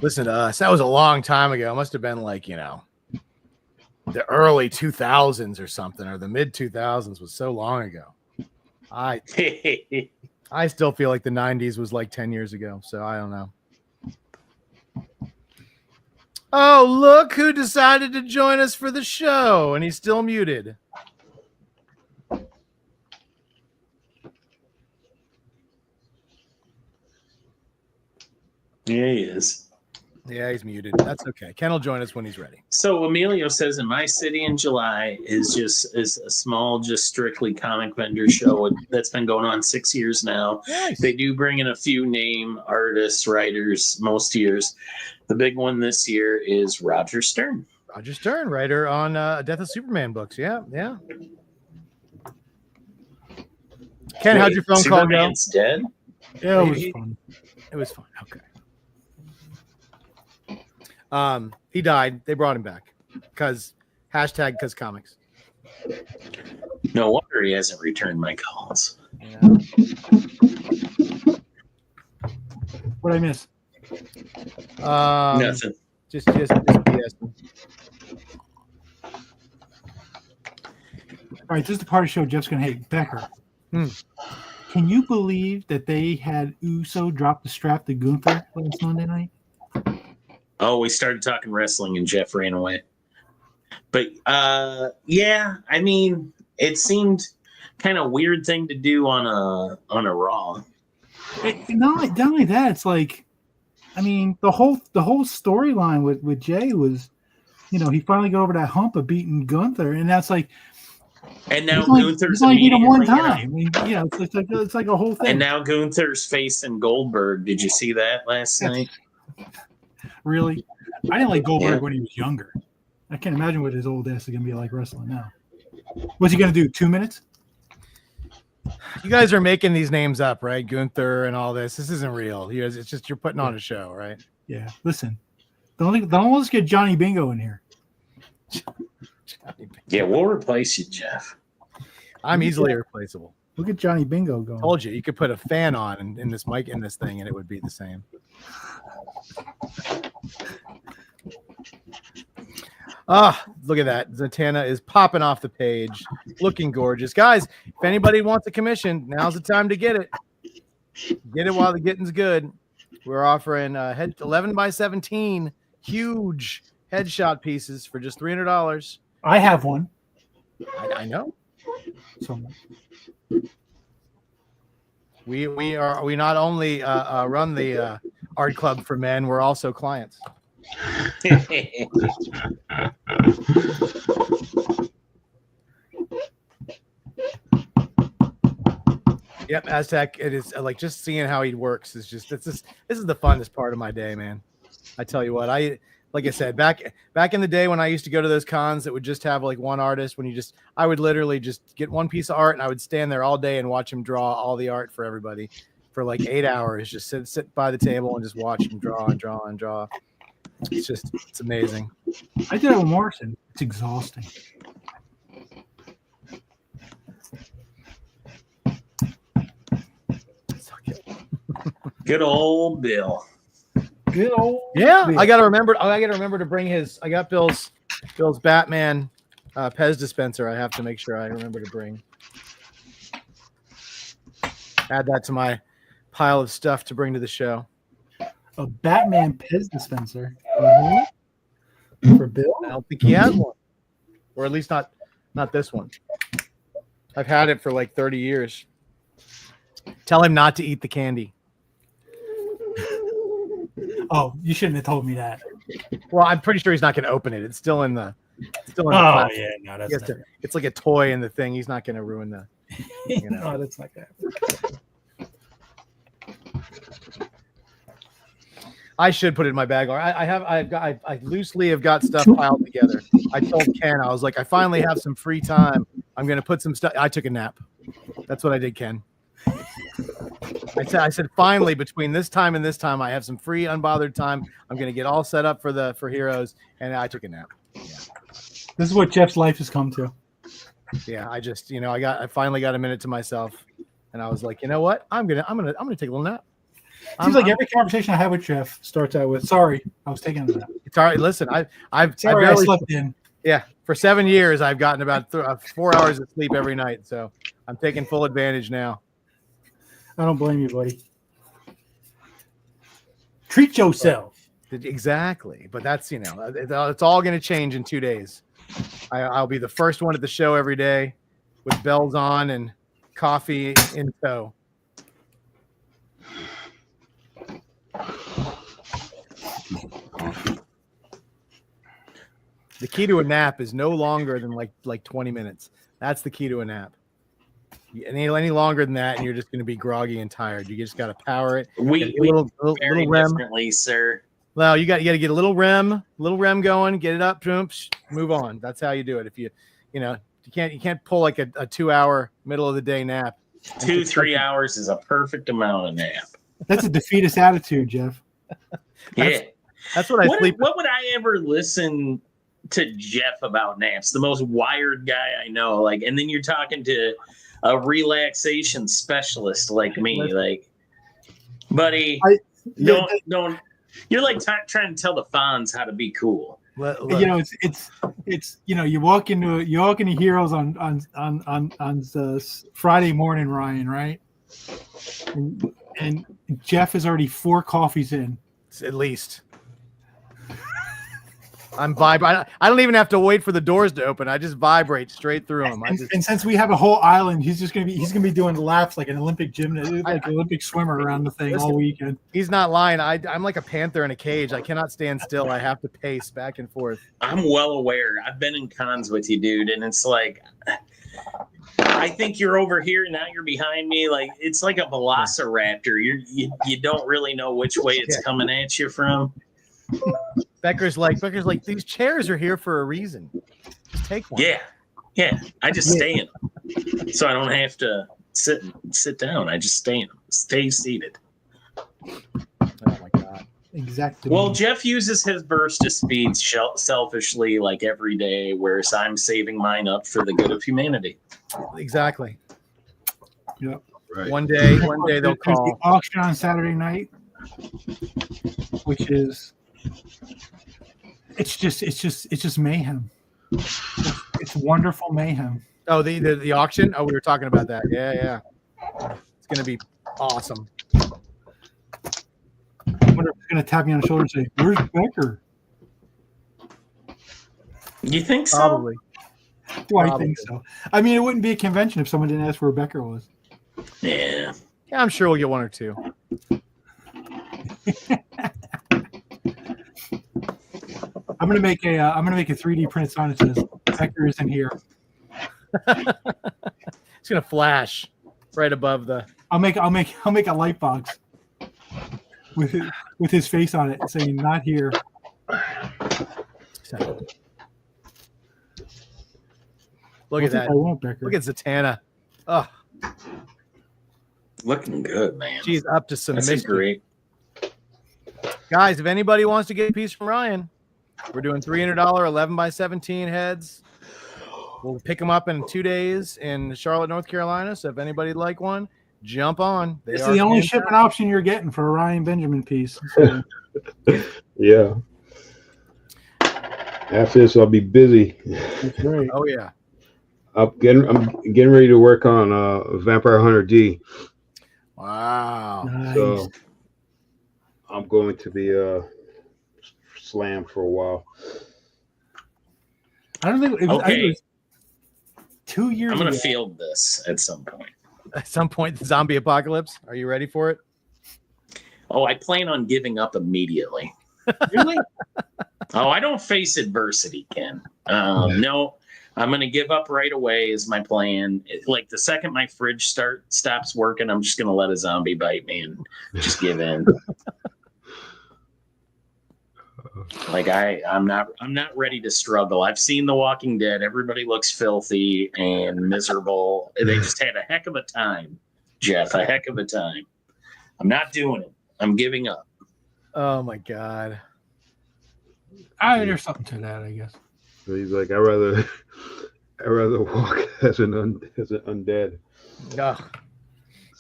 Speaker 1: Listen to us. That was a long time ago. It must have been like, the early 2000s or something, or the mid 2000s was so long ago. I still feel like the 90s was like 10 years ago. So I don't know. Oh, look who decided to join us for the show. And he's still muted.
Speaker 3: Yeah, he is.
Speaker 1: Yeah, he's muted. That's okay. Ken will join us when he's ready.
Speaker 3: So Emilio says in my city in July is a small, just strictly comic vendor show that's been going on 6 years now.
Speaker 1: Nice.
Speaker 3: They do bring in a few name artists, writers most years. The big one this year is Roger Stern.
Speaker 1: Roger Stern, writer on Death of Superman books. Yeah, yeah. Ken, how'd your phone call go?
Speaker 3: Superman's dead?
Speaker 2: Yeah, it was fun.
Speaker 1: It was fun. Okay. He died. They brought him back because comics.
Speaker 3: No wonder he hasn't returned my calls.
Speaker 1: Yeah.
Speaker 2: What I miss?
Speaker 3: Nothing.
Speaker 1: Just BS.
Speaker 2: All right, this is the part of the show Jeff's gonna hate. Becker. Can you believe that they had Uso drop the strap to Gunther last Monday night?
Speaker 3: Oh, we started talking wrestling and Jeff ran away. But yeah, I mean, it seemed kind of weird thing to do on a Raw.
Speaker 2: Not only that, it's like, I mean, the whole storyline with Jay was, he finally got over that hump of beating Gunther, and that's like.
Speaker 3: And now Gunther's
Speaker 2: only beat him one time. I mean, it's like a whole thing.
Speaker 3: And now Gunther's facing Goldberg. Did you see that last night?
Speaker 2: Really? I didn't like Goldberg when he was younger. I can't imagine what his old ass is going to be like wrestling now. What's he going to do? 2 minutes?
Speaker 1: You guys are making these names up, right? Gunther and all this. This isn't real. You guys, it's just you're putting on a show, right?
Speaker 2: Yeah. Listen, don't let's get Johnny Bingo in here.
Speaker 3: Yeah, we'll replace you, Jeff.
Speaker 1: I'm easily replaceable.
Speaker 2: Look at Johnny Bingo going.
Speaker 1: Told you could put a fan on in this mic in this thing, and it would be the same. Look at that. Zatanna is popping off the page, looking gorgeous. Guys, if anybody wants a commission, now's the time to get it. Get it while the getting's good. We're offering head 11 by 17 huge headshot pieces for just $300.
Speaker 2: I have one.
Speaker 1: I know.
Speaker 2: So
Speaker 1: We not only run the art club for men, we're also clients. Yep, Aztec. It is like just seeing how he works is just this is the funnest part of my day, man. I tell you what, like I said, back in the day when I used to go to those cons that would just have like one artist, I would literally just get one piece of art and I would stand there all day and watch him draw all the art for everybody for like 8 hours, just sit by the table and just watch him draw and draw and draw. It's amazing.
Speaker 2: I did it with Morrison. It's exhausting.
Speaker 3: Good old Bill.
Speaker 2: Good old
Speaker 1: Yeah,
Speaker 2: Bill.
Speaker 1: I gotta remember to bring his. I got Bill's Batman Pez dispenser. I have to make sure I remember to bring. Add that to my pile of stuff to bring to the show.
Speaker 2: A Batman Pez dispenser for Bill.
Speaker 1: I don't think he has one, or at least not this one. I've had it for like 30 years. Tell him not to eat the candy.
Speaker 2: Oh, you shouldn't have told me that.
Speaker 1: Well, I'm pretty sure he's not going to open it. It's still in the.
Speaker 2: Oh
Speaker 1: plastic.
Speaker 2: yeah, no, that's
Speaker 1: He has
Speaker 2: not
Speaker 1: to- it's like a toy in the thing. He's not going to ruin the. You know.
Speaker 2: No, that's not that.
Speaker 1: I should put it in my bag. I loosely have got stuff piled together. I told Ken, I was like, I finally have some free time. I'm going to put some stuff. I took a nap. That's what I did, Ken. I said, finally, between this time and this time, I have some free, unbothered time. I'm going to get all set up for Heroes, and I took a nap. Yeah.
Speaker 2: This is what Jeff's life has come to.
Speaker 1: Yeah, I just, I finally got a minute to myself, and I was like, you know what? I'm gonna take a little nap.
Speaker 2: Seems like every conversation I have with Jeff starts out with, "Sorry, I was taking a nap."
Speaker 1: It's all right. Listen, I've
Speaker 2: Sorry, I
Speaker 1: barely
Speaker 2: slept in.
Speaker 1: Yeah, for 7 years, I've gotten about 4 hours of sleep every night, so I'm taking full advantage now.
Speaker 2: I don't blame you, buddy. Treat yourself.
Speaker 1: Exactly, but that's it's all going to change in 2 days. I'll be the first one at the show every day with bells on and coffee in tow. The key to a nap is no longer than like 20 minutes. That's the key to a nap. Any longer than that, and you're just going to be groggy and tired. You just got to power it.
Speaker 3: We
Speaker 1: little
Speaker 3: very
Speaker 1: REM.
Speaker 3: differently, sir.
Speaker 1: Well, you got to get a little REM going, get it up, move on. That's how you do it. If you can't pull like a 2 hour middle of the day nap.
Speaker 3: 2-3 hours is a perfect amount of nap.
Speaker 2: That's a defeatist attitude, Jeff.
Speaker 3: Yeah.
Speaker 1: That's what I sleep.
Speaker 3: What would I ever listen to Jeff about naps? The most wired guy I know. Like, and then you're talking to a relaxation specialist like me. Like, buddy, don't. You're like trying to tell the Fonz how to be cool.
Speaker 1: Look,
Speaker 2: It's you walk into Heroes on Friday morning, Ryan, right? And Jeff is already 4 coffees in.
Speaker 1: at least. I'm vibrating. I don't even have to wait for the doors to open. I just vibrate straight through them.
Speaker 2: And since we have a whole island, he's gonna be doing laps like an Olympic gymnast, like an Olympic swimmer around the thing all weekend.
Speaker 1: He's not lying. I'm like a panther in a cage. I cannot stand still. I have to pace back and forth.
Speaker 3: I'm well aware. I've been in cons with you, dude, and it's like I think you're over here, now you're behind me. Like it's like a velociraptor. You don't really know which way it's coming at you from.
Speaker 1: Becker's like these chairs are here for a reason. Just take one.
Speaker 3: Yeah. I just stay in them, so I don't have to sit down. I just stay seated.
Speaker 1: Oh my god.
Speaker 2: Exactly.
Speaker 3: Well, Jeff uses his burst of speed selfishly, like every day, whereas I'm saving mine up for the good of humanity.
Speaker 1: Exactly.
Speaker 2: Yep.
Speaker 4: Right.
Speaker 1: One day they'll
Speaker 2: There's the
Speaker 1: call.
Speaker 2: auction on Saturday night, which is it's just mayhem. It's wonderful mayhem.
Speaker 1: Oh, the auction. Oh, we were talking about that. Yeah. It's gonna be awesome.
Speaker 2: I wonder if he's gonna tap me on the shoulder and say, "Where's Becker?"
Speaker 3: You think so?
Speaker 1: Probably.
Speaker 2: Do I
Speaker 1: Probably.
Speaker 2: think so? I mean, it wouldn't be a convention if someone didn't ask where Becker was.
Speaker 3: Yeah.
Speaker 1: Yeah, I'm sure we'll get one or two.
Speaker 2: I'm gonna make a 3D print sign that says Becker isn't here.
Speaker 1: It's gonna flash right above the.
Speaker 2: I'll make a light box with his face on it saying "not here."
Speaker 1: So. Look
Speaker 2: I
Speaker 1: at
Speaker 2: think
Speaker 1: that.
Speaker 2: I want Becker.
Speaker 1: Look at Zatanna. Oh,
Speaker 3: Looking good, man.
Speaker 1: she's up to some
Speaker 3: That's a
Speaker 1: mischief.
Speaker 3: great.
Speaker 1: Guys, if anybody wants to get a piece from Ryan, we're doing $300 11x17 heads. We'll pick them up in 2 days in Charlotte, North Carolina. So if anybody'd like one, jump on.
Speaker 2: This is the only shipping option you're getting for a Ryan Benjamin piece. So,
Speaker 4: Yeah. After this, I'll be busy.
Speaker 2: that's right.
Speaker 1: Oh yeah.
Speaker 4: I'm getting ready to work on Vampire Hunter D.
Speaker 1: Wow.
Speaker 2: Nice.
Speaker 4: So I'm going to be slammed for a while.
Speaker 2: I don't think it was, I think
Speaker 3: Okay.
Speaker 2: it was 2 years
Speaker 3: I'm gonna
Speaker 2: ago.
Speaker 3: field this at some point.
Speaker 1: At some point, the zombie apocalypse. Are you ready for it?
Speaker 3: Oh, I plan on giving up immediately.
Speaker 2: Really?
Speaker 3: Oh, I don't face adversity, Ken. No, I'm going to give up right away is my plan. Like the second my fridge stops working, I'm just going to let a zombie bite me and just give in. Like I'm not ready to struggle. I've seen The Walking Dead. Everybody looks filthy and miserable. They just had a heck of a time, Jeff. A heck of a time. I'm not doing it. I'm giving up.
Speaker 1: Oh my god.
Speaker 2: There's something to that, I guess.
Speaker 4: So he's like, I'd rather walk as an undead.
Speaker 1: Ugh.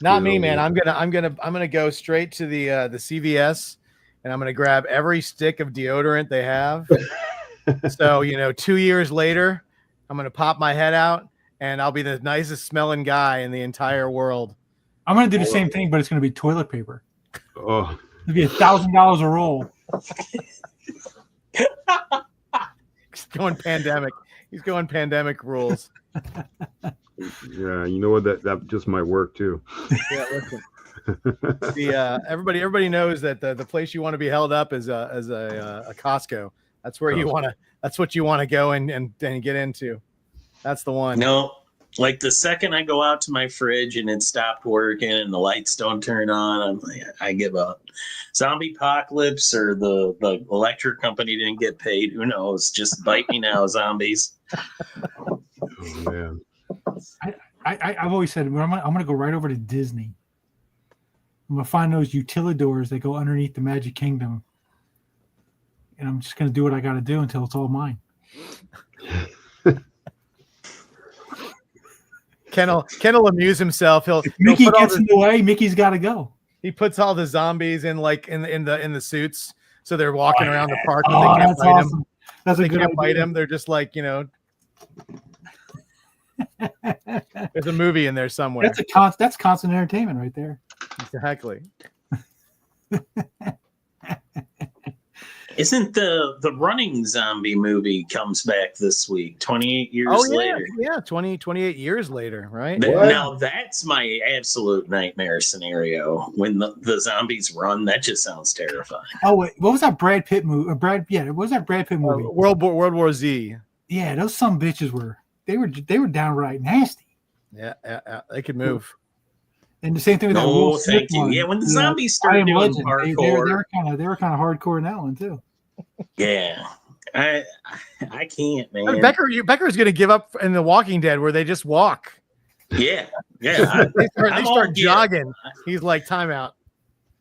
Speaker 1: Not me, man. I'm gonna go straight to the CVS, and I'm gonna grab every stick of deodorant they have. So 2 years later, I'm gonna pop my head out, and I'll be the nicest smelling guy in the entire world.
Speaker 2: I'm going to do the same thing, but it's going to be toilet paper.
Speaker 4: Oh,
Speaker 2: It'll be $1,000 a roll.
Speaker 1: He's going pandemic. He's going pandemic rules.
Speaker 4: yeah. You know what? That just might work too.
Speaker 1: Yeah, listen. Everybody knows that the place you want to be held up is a Costco. That's where you want to. That's what you want to go and get into. That's the one.
Speaker 3: No, like the second I go out to my fridge and it stopped working and the lights don't turn on, I'm like, I give up. Zombie apocalypse or the electric company didn't get paid. Who knows? Just bite me now, zombies.
Speaker 4: Oh man.
Speaker 2: I've always said I'm going to go right over to Disney. I'm going to find those utilidors that go underneath the Magic Kingdom. And I'm just going to do what I got to do until it's all mine.
Speaker 1: Ken will amuse himself. He'll
Speaker 2: Mickey
Speaker 1: put all
Speaker 2: gets
Speaker 1: the-
Speaker 2: in the way. Mickey's got to go.
Speaker 1: He puts all the zombies in the suits, so they're walking around the park, but they can't
Speaker 2: That's
Speaker 1: bite him.
Speaker 2: awesome. That's a
Speaker 1: They
Speaker 2: good
Speaker 1: can't bite
Speaker 2: idea.
Speaker 1: him. They're just like there's a movie in there somewhere.
Speaker 2: That's constant entertainment right there.
Speaker 1: Exactly.
Speaker 3: Isn't the running zombie movie comes back this week, 28 years
Speaker 1: Oh yeah,
Speaker 3: later?
Speaker 1: yeah. 28 years later, right?
Speaker 4: What?
Speaker 3: Now that's my absolute nightmare scenario. When the zombies run, that just sounds terrifying.
Speaker 2: Oh wait, what was that Brad Pitt movie? What was that Brad Pitt movie?
Speaker 1: World War Z.
Speaker 2: Yeah, those some bitches were downright nasty.
Speaker 1: Yeah, they could move.
Speaker 2: And the same thing with that
Speaker 3: No,
Speaker 2: Will Smith
Speaker 3: thank you.
Speaker 2: one.
Speaker 3: Yeah, when the
Speaker 2: You know,
Speaker 3: zombies
Speaker 2: I
Speaker 3: started
Speaker 2: Am
Speaker 3: doing
Speaker 2: Legend.
Speaker 3: hardcore,
Speaker 2: They were kind of hardcore in that one too.
Speaker 3: yeah, I can't, man.
Speaker 1: Becker's going to give up in The Walking Dead, where they just walk.
Speaker 3: Yeah.
Speaker 1: They
Speaker 3: I'm
Speaker 1: start
Speaker 3: all
Speaker 1: jogging. He's like, timeout.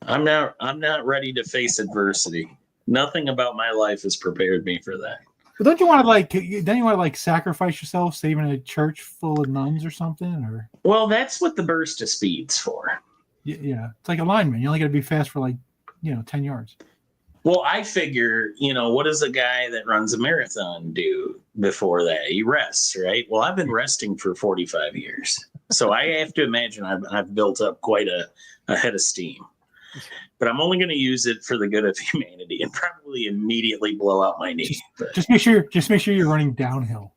Speaker 3: I'm not ready to face adversity. Nothing about my life has prepared me for that.
Speaker 2: But don't you want to like sacrifice yourself, saving a church full of nuns or something? Or
Speaker 3: Well, that's what the burst of speed's for.
Speaker 2: yeah, it's like a lineman. You only got to be fast for 10 yards.
Speaker 3: Well, I figure, what does a guy that runs a marathon do before that? He rests, right? Well, I've been resting for 45 years. So I have to imagine I've built up quite a head of steam. But I'm only going to use it for the good of humanity and probably immediately blow out my knee.
Speaker 2: Just make sure you're running downhill.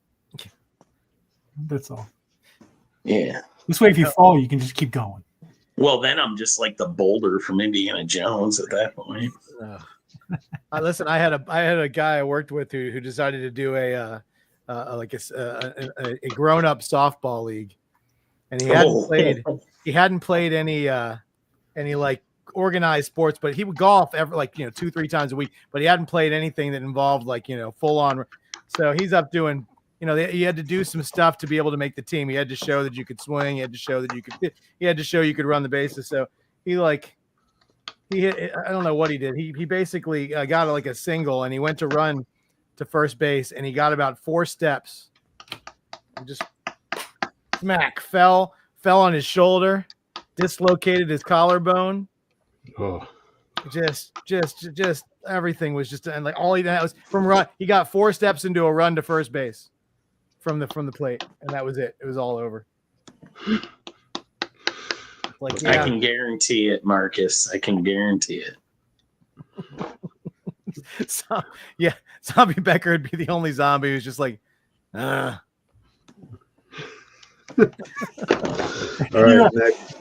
Speaker 2: That's all.
Speaker 3: Yeah.
Speaker 2: This way, if you fall, you can just keep going.
Speaker 3: Well, then I'm just like the Boulder from Indiana Jones at that point.
Speaker 1: Listen, I had a guy I worked with who decided to do a grown-up softball league, and he hadn't played any like organized sports, but he would golf every 2-3 times a week, but he hadn't played anything that involved full on. So he's up doing, he had to do some stuff to be able to make the team. He had to show that you could swing. He had to show that you could run the bases. So he hit, I don't know what he did. He basically got a single, and he went to run to first base, and he got about 4 steps and just smack fell on his shoulder, dislocated his collarbone.
Speaker 4: Oh,
Speaker 1: Just everything was just, and all he did was from run. He got 4 steps into a run to first base from the plate, and that was it. It was all over.
Speaker 3: I can guarantee it, Marcus. I can guarantee it.
Speaker 1: So, yeah, Zombie Becker would be the only zombie who's just like,
Speaker 4: all right, next.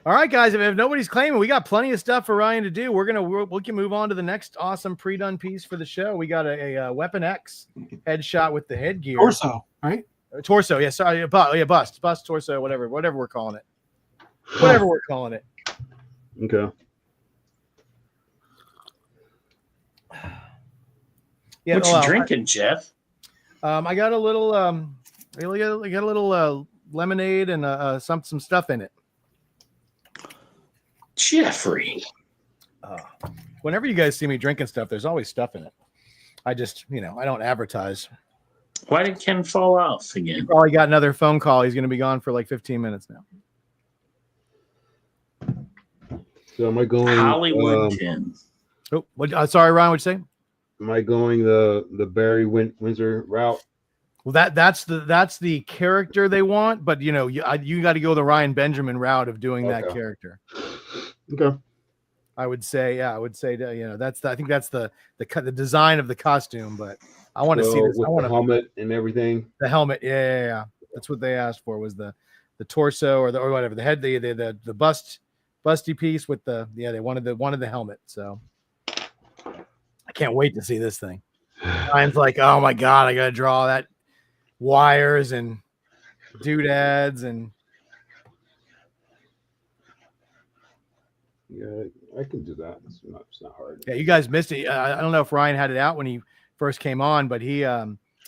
Speaker 1: All right, guys. If nobody's claiming, we got plenty of stuff for Ryan to do. We can move on to the next awesome pre-done piece for the show. We got a Weapon X headshot with the headgear.
Speaker 2: Torso, right?
Speaker 1: Torso, yeah. Sorry, bust, torso, whatever we're calling it. Whatever we're calling it.
Speaker 4: Okay.
Speaker 3: Yeah. What you drinking, Jeff?
Speaker 1: I got a little lemonade and some stuff in it.
Speaker 3: Jeffrey.
Speaker 1: Whenever you guys see me drinking stuff, there's always stuff in it. I just, I don't advertise.
Speaker 3: Why did Ken fall off again?
Speaker 1: He probably got another phone call. He's going to be gone for 15 minutes now.
Speaker 4: So am I going
Speaker 3: Hollywood Ken?
Speaker 1: Oh, sorry, Ryan, what'd you say?
Speaker 4: Am I going the Barry Windsor route?
Speaker 1: Well, that's the character they want, but you got to go the Ryan Benjamin route of doing that character.
Speaker 4: Okay.
Speaker 1: I would say that, I think that's the design of the costume, but I want to see this.
Speaker 4: With the helmet and everything.
Speaker 1: The helmet, yeah. That's what they asked for, was the torso or whatever, the head, the busty piece with they wanted the helmet. So I can't wait to see this thing. Ryan's like, oh my god, I gotta draw that wires and doodads and.
Speaker 4: Yeah, I can do that. It's not hard.
Speaker 1: Yeah, you guys missed it. I don't know if Ryan had it out when he first came on, but he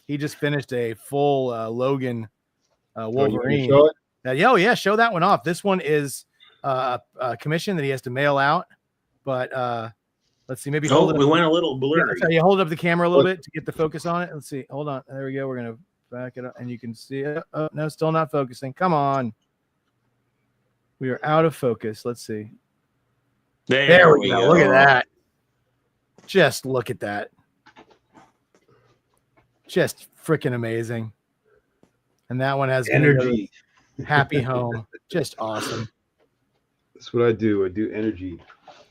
Speaker 1: just finished a full Logan Wolverine.
Speaker 4: Show it?
Speaker 1: Yeah, show that one off. This one is a commission that he has to mail out, but let's see. Maybe hold it.
Speaker 3: We went a little blurry.
Speaker 1: Yeah, you hold up the camera a little bit to get the focus on it. Let's see. Hold on. There we go. We're gonna back it up, and you can see it. Oh no, still not focusing. Come on. We are out of focus. Let's see. There we go. Look at that. Just look at that. Just freaking amazing. And that one has
Speaker 4: energy.
Speaker 1: Happy home. Just awesome.
Speaker 4: That's what I do. I do energy.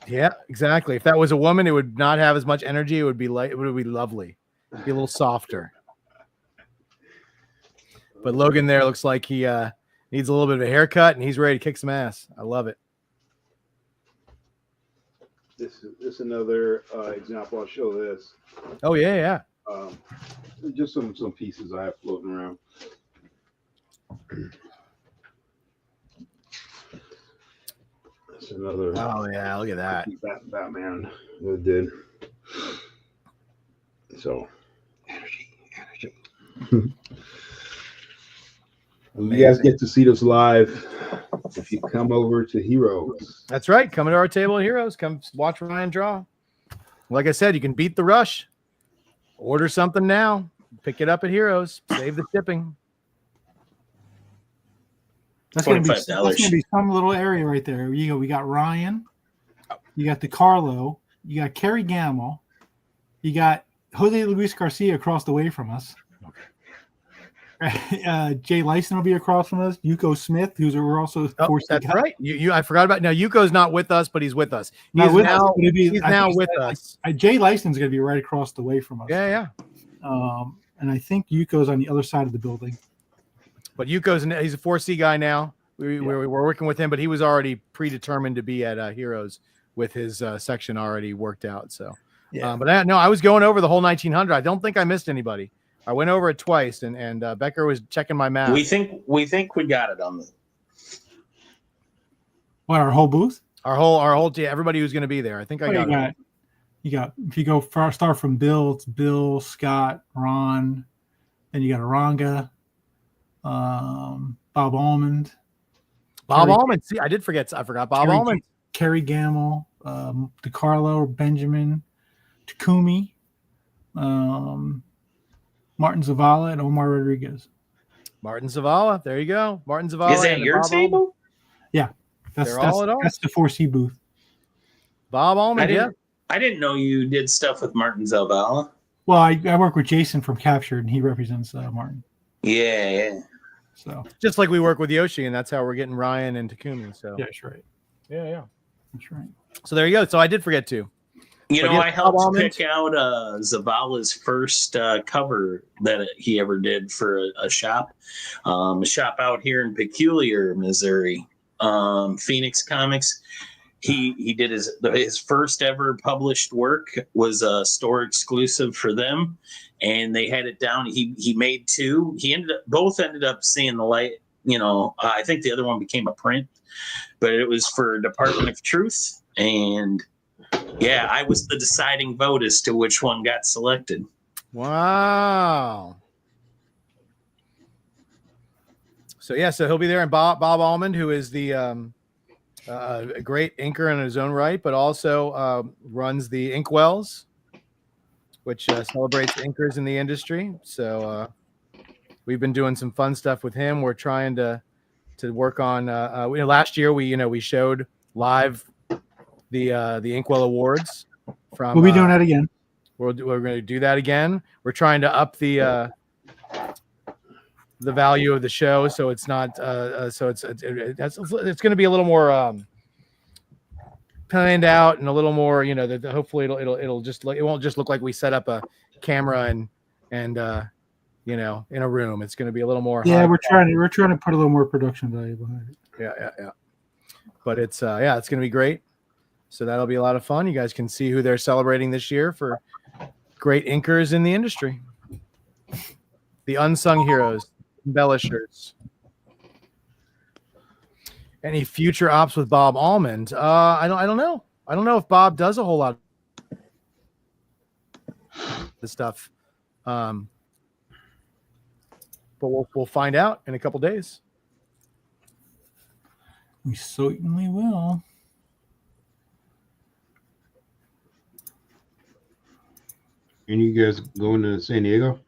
Speaker 1: Yeah, exactly. If that was a woman, it would not have as much energy. It would be lovely. It'd be a little softer. But Logan there looks like he needs a little bit of a haircut, and he's ready to kick some ass. I love it.
Speaker 4: This is another example. I'll show this.
Speaker 1: Oh yeah.
Speaker 4: Just some pieces I have floating around. That's another.
Speaker 1: Oh yeah, look at that.
Speaker 4: Batman did. So energy. You guys get to see this live if you come over to Heroes.
Speaker 1: That's right. Coming to our table at Heroes. Come watch Ryan draw. Like I said, you can beat the rush. Order something now. Pick it up at Heroes. Save the shipping.
Speaker 2: That's gonna be
Speaker 3: $25.
Speaker 2: some little area right there. We got Ryan, you got DeCarlo, you got Kerry Gamble, you got Jose Luis Garcia across the way from us. Jay Lyson will be across from us. Yuko Smith, we're also
Speaker 1: that's right. I forgot about now. Yuko's not with us, but he's with us. He's
Speaker 2: He's
Speaker 1: now with us.
Speaker 2: Jay Lyson's going to be right across the way from us.
Speaker 1: Yeah.
Speaker 2: And I think Yuko's on the other side of the building.
Speaker 1: But Yuko's he's a 4C guy now. We're working with him, but he was already predetermined to be at Heroes with his section already worked out. So, but I was going over the whole 1900. I don't think I missed anybody. I went over it twice, and Becker was checking my math.
Speaker 3: We think we got it on the.
Speaker 2: What, our whole booth?
Speaker 1: Our whole team, everybody who's going to be there. I think I got it.
Speaker 2: You got if you go start from Bill, it's Bill, Scott, Ron, then you got Aranga, Bob Almond.
Speaker 1: Almond. See, I forgot Bob Almond.
Speaker 2: Kerry Gamble, DeCarlo, Benjamin, Takumi, Martin Zavala, and Omar Rodriguez.
Speaker 1: Martin Zavala. There you go. Martin Zavala.
Speaker 3: Is that your
Speaker 1: Bob
Speaker 3: table?
Speaker 1: Almond.
Speaker 2: Yeah. That's the 4C booth.
Speaker 1: Bob Almond,
Speaker 3: I didn't know you did stuff with Martin Zavala.
Speaker 2: Well, I work with Jason from Captured, and he represents Martin.
Speaker 3: Yeah.
Speaker 2: So
Speaker 1: just like we work with Yoshi, and that's how we're getting Ryan and Takumi. So
Speaker 2: yeah, that's right.
Speaker 1: Yeah.
Speaker 2: That's right.
Speaker 1: So there you go. So I did forget to.
Speaker 3: I helped pick out Zavala's first cover that he ever did for a shop out here in Peculiar, Missouri, Phoenix Comics. He did his first ever published work was a store exclusive for them, and they had it down. He made two. Both ended up seeing the light. I think the other one became a print, but it was for Department of Truth, and yeah, I was the deciding vote as to which one got selected.
Speaker 1: Wow. So he'll be there, and Bob Almond, who is the a great inker in his own right, but also runs the Inkwells, which celebrates inkers in the industry. So we've been doing some fun stuff with him. We're trying to work on. Last year we showed live the Inkwell Awards.
Speaker 2: We'll be doing that again.
Speaker 1: We're going to do that again. We're trying to up the value of the show, so it's not it's going to be a little more planned out and a little more, hopefully it'll just it won't just look like we set up a camera and in a room. It's going to be a little more.
Speaker 2: Yeah, we're trying to put a little more production value behind it.
Speaker 1: Yeah. But it's going to be great. So that'll be a lot of fun. You guys can see who they're celebrating this year for great inkers in the industry. The unsung heroes, embellishers. Any future ops with Bob Almond? I don't know. I don't know if Bob does a whole lot of this stuff. But we'll find out in a couple days.
Speaker 2: We certainly will.
Speaker 4: And you guys going to San Diego?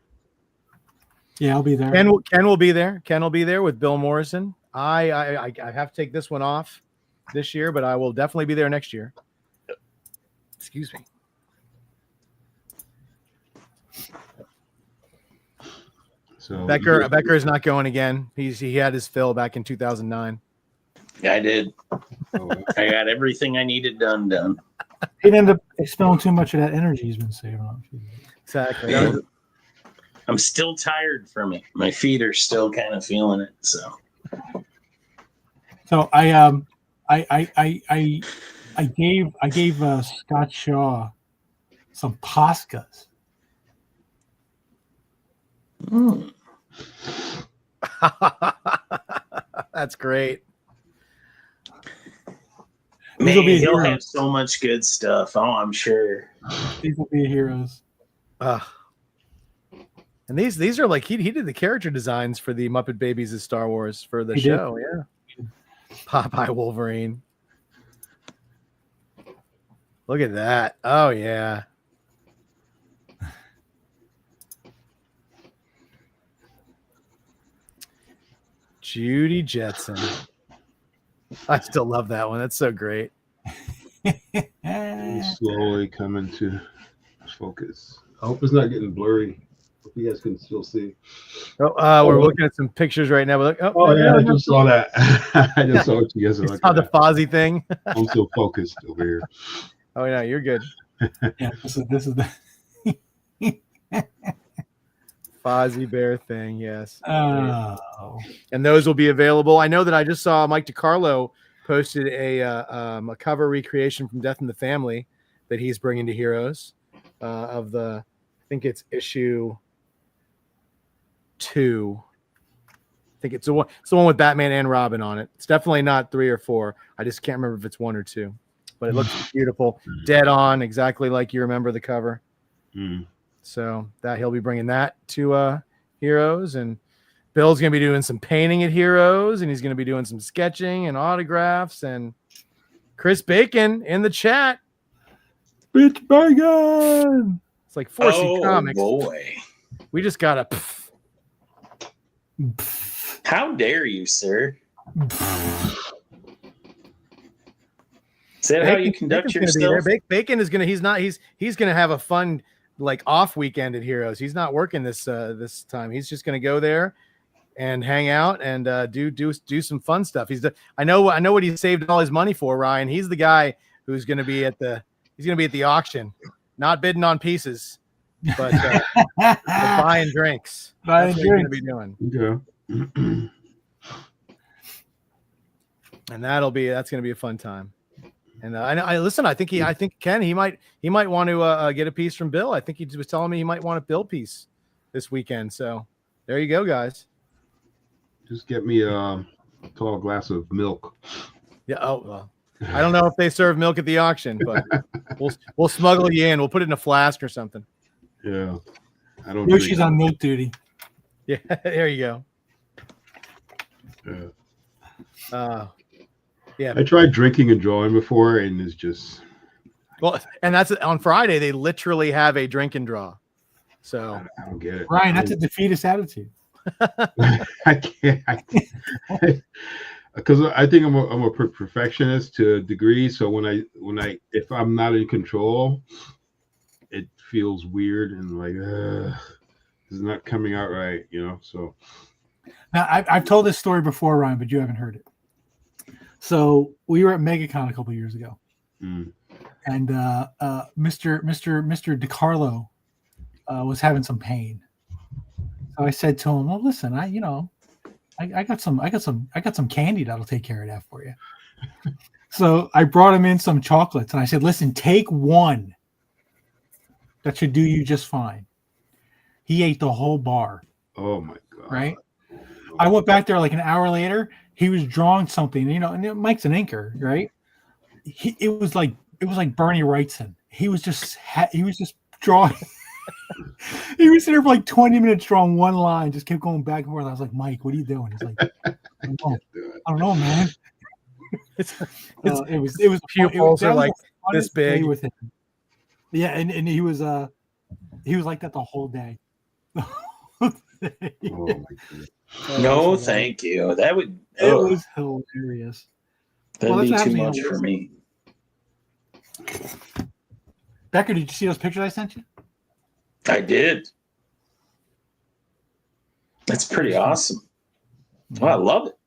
Speaker 2: Yeah, I'll be there.
Speaker 1: Ken will be there. Ken will be there with Bill Morrison. I have to take this one off this year, but I will definitely be there next year. Excuse me.
Speaker 4: So
Speaker 1: Becker is not going again. He had his fill back in 2009.
Speaker 3: Yeah, I did. I got everything I needed done.
Speaker 2: He didn't end up expelling too much of that energy he's been saving on.
Speaker 1: Exactly.
Speaker 3: Yeah. I'm still tired from it. My feet are still kind of feeling it. So
Speaker 2: I gave Scott Shaw some Poscas.
Speaker 1: That's great.
Speaker 3: Man, he'll have so much good stuff. Oh, I'm sure.
Speaker 2: These will be heroes.
Speaker 1: And these are like he did the character designs for the Muppet Babies of Star Wars for the show. Yeah. Popeye Wolverine. Look at that. Oh yeah. Judy Jetson. I still love that one. That's so great.
Speaker 4: Slowly coming to focus. I hope it's not getting blurry. Hope you guys can still see.
Speaker 1: Oh, we're looking at some pictures right now.
Speaker 4: I just saw that. I just saw what you guys are looking
Speaker 1: saw the
Speaker 4: at.
Speaker 1: Fozzie thing.
Speaker 4: I'm so focused over here.
Speaker 1: Oh no, you're good.
Speaker 2: Yeah, this is the
Speaker 1: Fozzie Bear thing, yes.
Speaker 2: oh.
Speaker 1: And those will be available. I know that I just saw Mike DiCarlo posted a cover recreation from Death in the Family that he's bringing to Heroes of the, I think it's issue 2. I think it's the one with Batman and Robin on it. It's definitely not 3 or 4. I just can't remember if it's 1 or 2. But it looks beautiful, dead on, exactly like you remember the cover. So that he'll be bringing that to Heroes, and Bill's gonna be doing some painting at Heroes, and he's gonna be doing some sketching and autographs. And Chris Bacon in the chat,
Speaker 2: Bitch Bacon.
Speaker 1: It's like 4C Comics.
Speaker 3: Boy,
Speaker 1: We just gotta.
Speaker 3: how dare you, sir? Is that how you conduct yourself?
Speaker 1: Bacon is gonna. He's gonna have a fun like off weekend at Heroes. He's not working this time. He's just gonna go there and hang out and do some fun stuff. I know what he saved all his money for, Ryan. He's the guy who's gonna be at the auction, not bidding on pieces, but buying drinks. That's what he's gonna be doing.
Speaker 4: Yeah.
Speaker 1: And that's gonna be a fun time. And I listen. I think Ken he might want to get a piece from Bill. I think he was telling me he might want a Bill piece this weekend. So there you go, guys.
Speaker 4: Just get me a tall glass of milk.
Speaker 1: Yeah. Oh, well, I don't know if they serve milk at the auction, but we'll smuggle you in. We'll put it in a flask or something.
Speaker 4: Yeah, I don't.
Speaker 2: No, she's on milk duty.
Speaker 1: Yeah. There you
Speaker 4: go.
Speaker 1: Yeah.
Speaker 4: I tried drinking and drawing before, and it's just.
Speaker 1: Well, and that's on Friday. They literally have a drink and draw. So
Speaker 4: I don't get it,
Speaker 2: Ryan. That's a defeatist attitude.
Speaker 4: I can't. Because I think I'm a perfectionist to a degree. So if I'm not in control, it feels weird and like this is not coming out right, So
Speaker 2: now I've told this story before, Ryan, but you haven't heard it. So we were at MegaCon a couple of years ago, and Mr. DiCarlo was having some pain. So I said to him, "Well, listen, I got some candy that'll take care of that for you." So I brought him in some chocolates, and I said, "Listen, take one. That should do you just fine." He ate the whole bar.
Speaker 4: Oh my god!
Speaker 2: Right? I went back there like an hour later. He was drawing something, and Mike's an inker, right? It was like Bernie Wrightson. He was just drawing. He was sitting there for like 20 minutes drawing one line, just kept going back and forth. I was like, Mike, what are you doing? He's like, I don't know, man. It was
Speaker 1: pupils are like this big
Speaker 2: with him. Yeah, and he was like that the whole day.
Speaker 4: Oh my god.
Speaker 3: No, thank you. It
Speaker 2: was hilarious.
Speaker 3: That'd be too much for me.
Speaker 2: Becker, did you see those pictures I sent you?
Speaker 3: I did. That's pretty awesome. Oh, I love it.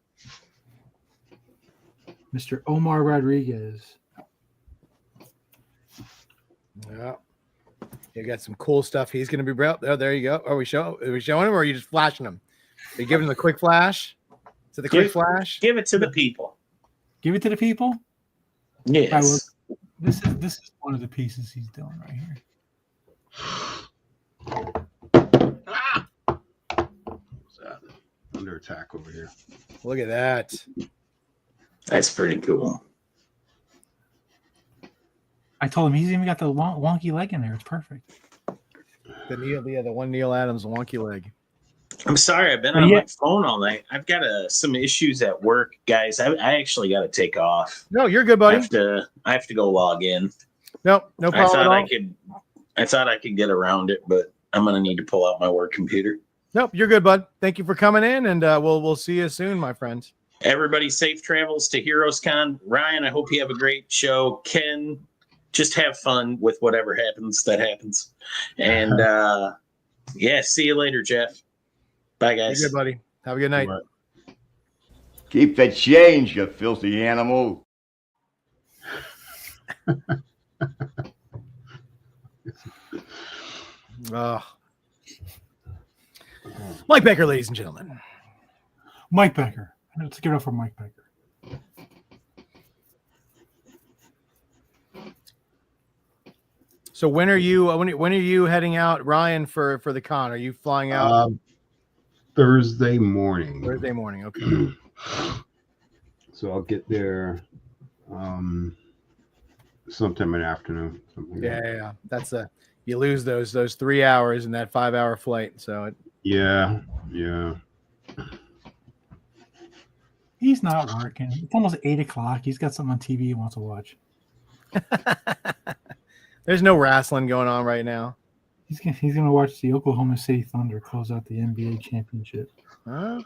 Speaker 2: Mr. Omar Rodriguez.
Speaker 1: Yeah. You got some cool stuff. He's going to be out there. There you go. Are we showing him, or are you just flashing him? Are you giving him the quick flash? Is it the quick flash?
Speaker 3: Give it to the people.
Speaker 2: Give it to the people?
Speaker 3: Yes.
Speaker 2: Right, well, this is one of the pieces he's doing right here.
Speaker 4: What's that? Under attack over here.
Speaker 1: Look at that.
Speaker 3: That's pretty cool.
Speaker 2: I told him he's even got the wonky leg in there. It's perfect.
Speaker 1: The one Neil Adams wonky leg.
Speaker 3: I'm sorry, I've been on my phone all night. I've got some issues at work, guys. I actually got to take off.
Speaker 1: No, you're good, buddy.
Speaker 3: I have to go log in.
Speaker 1: No problem at all.
Speaker 3: I thought I could get around it, but I'm gonna need to pull out my work computer.
Speaker 1: Nope, you're good, bud. Thank you for coming in, and we'll see you soon, my friend.
Speaker 3: Everybody, safe travels to Heroes Con. Ryan, I hope you have a great show. Ken, just have fun with whatever happens that happens. And yeah, see you later, Jeff. Bye, guys.
Speaker 1: You're good, buddy. Have a good night.
Speaker 6: Keep that change, you filthy animal.
Speaker 1: Mike Becker, ladies and gentlemen.
Speaker 2: Mike Becker. Let's give it up for Mike Becker.
Speaker 1: So when are you heading out, Ryan, for the con? Are you flying out
Speaker 4: Thursday morning?
Speaker 1: Thursday morning, okay.
Speaker 4: So I'll get there sometime in the afternoon.
Speaker 1: Yeah. That's you lose those 3 hours in that 5-hour flight. So
Speaker 4: yeah.
Speaker 2: He's not working. It's almost 8 o'clock. He's got something on TV he wants to watch.
Speaker 1: There's no wrestling going on right now.
Speaker 2: He's gonna watch the Oklahoma City Thunder close out the NBA championship.
Speaker 1: When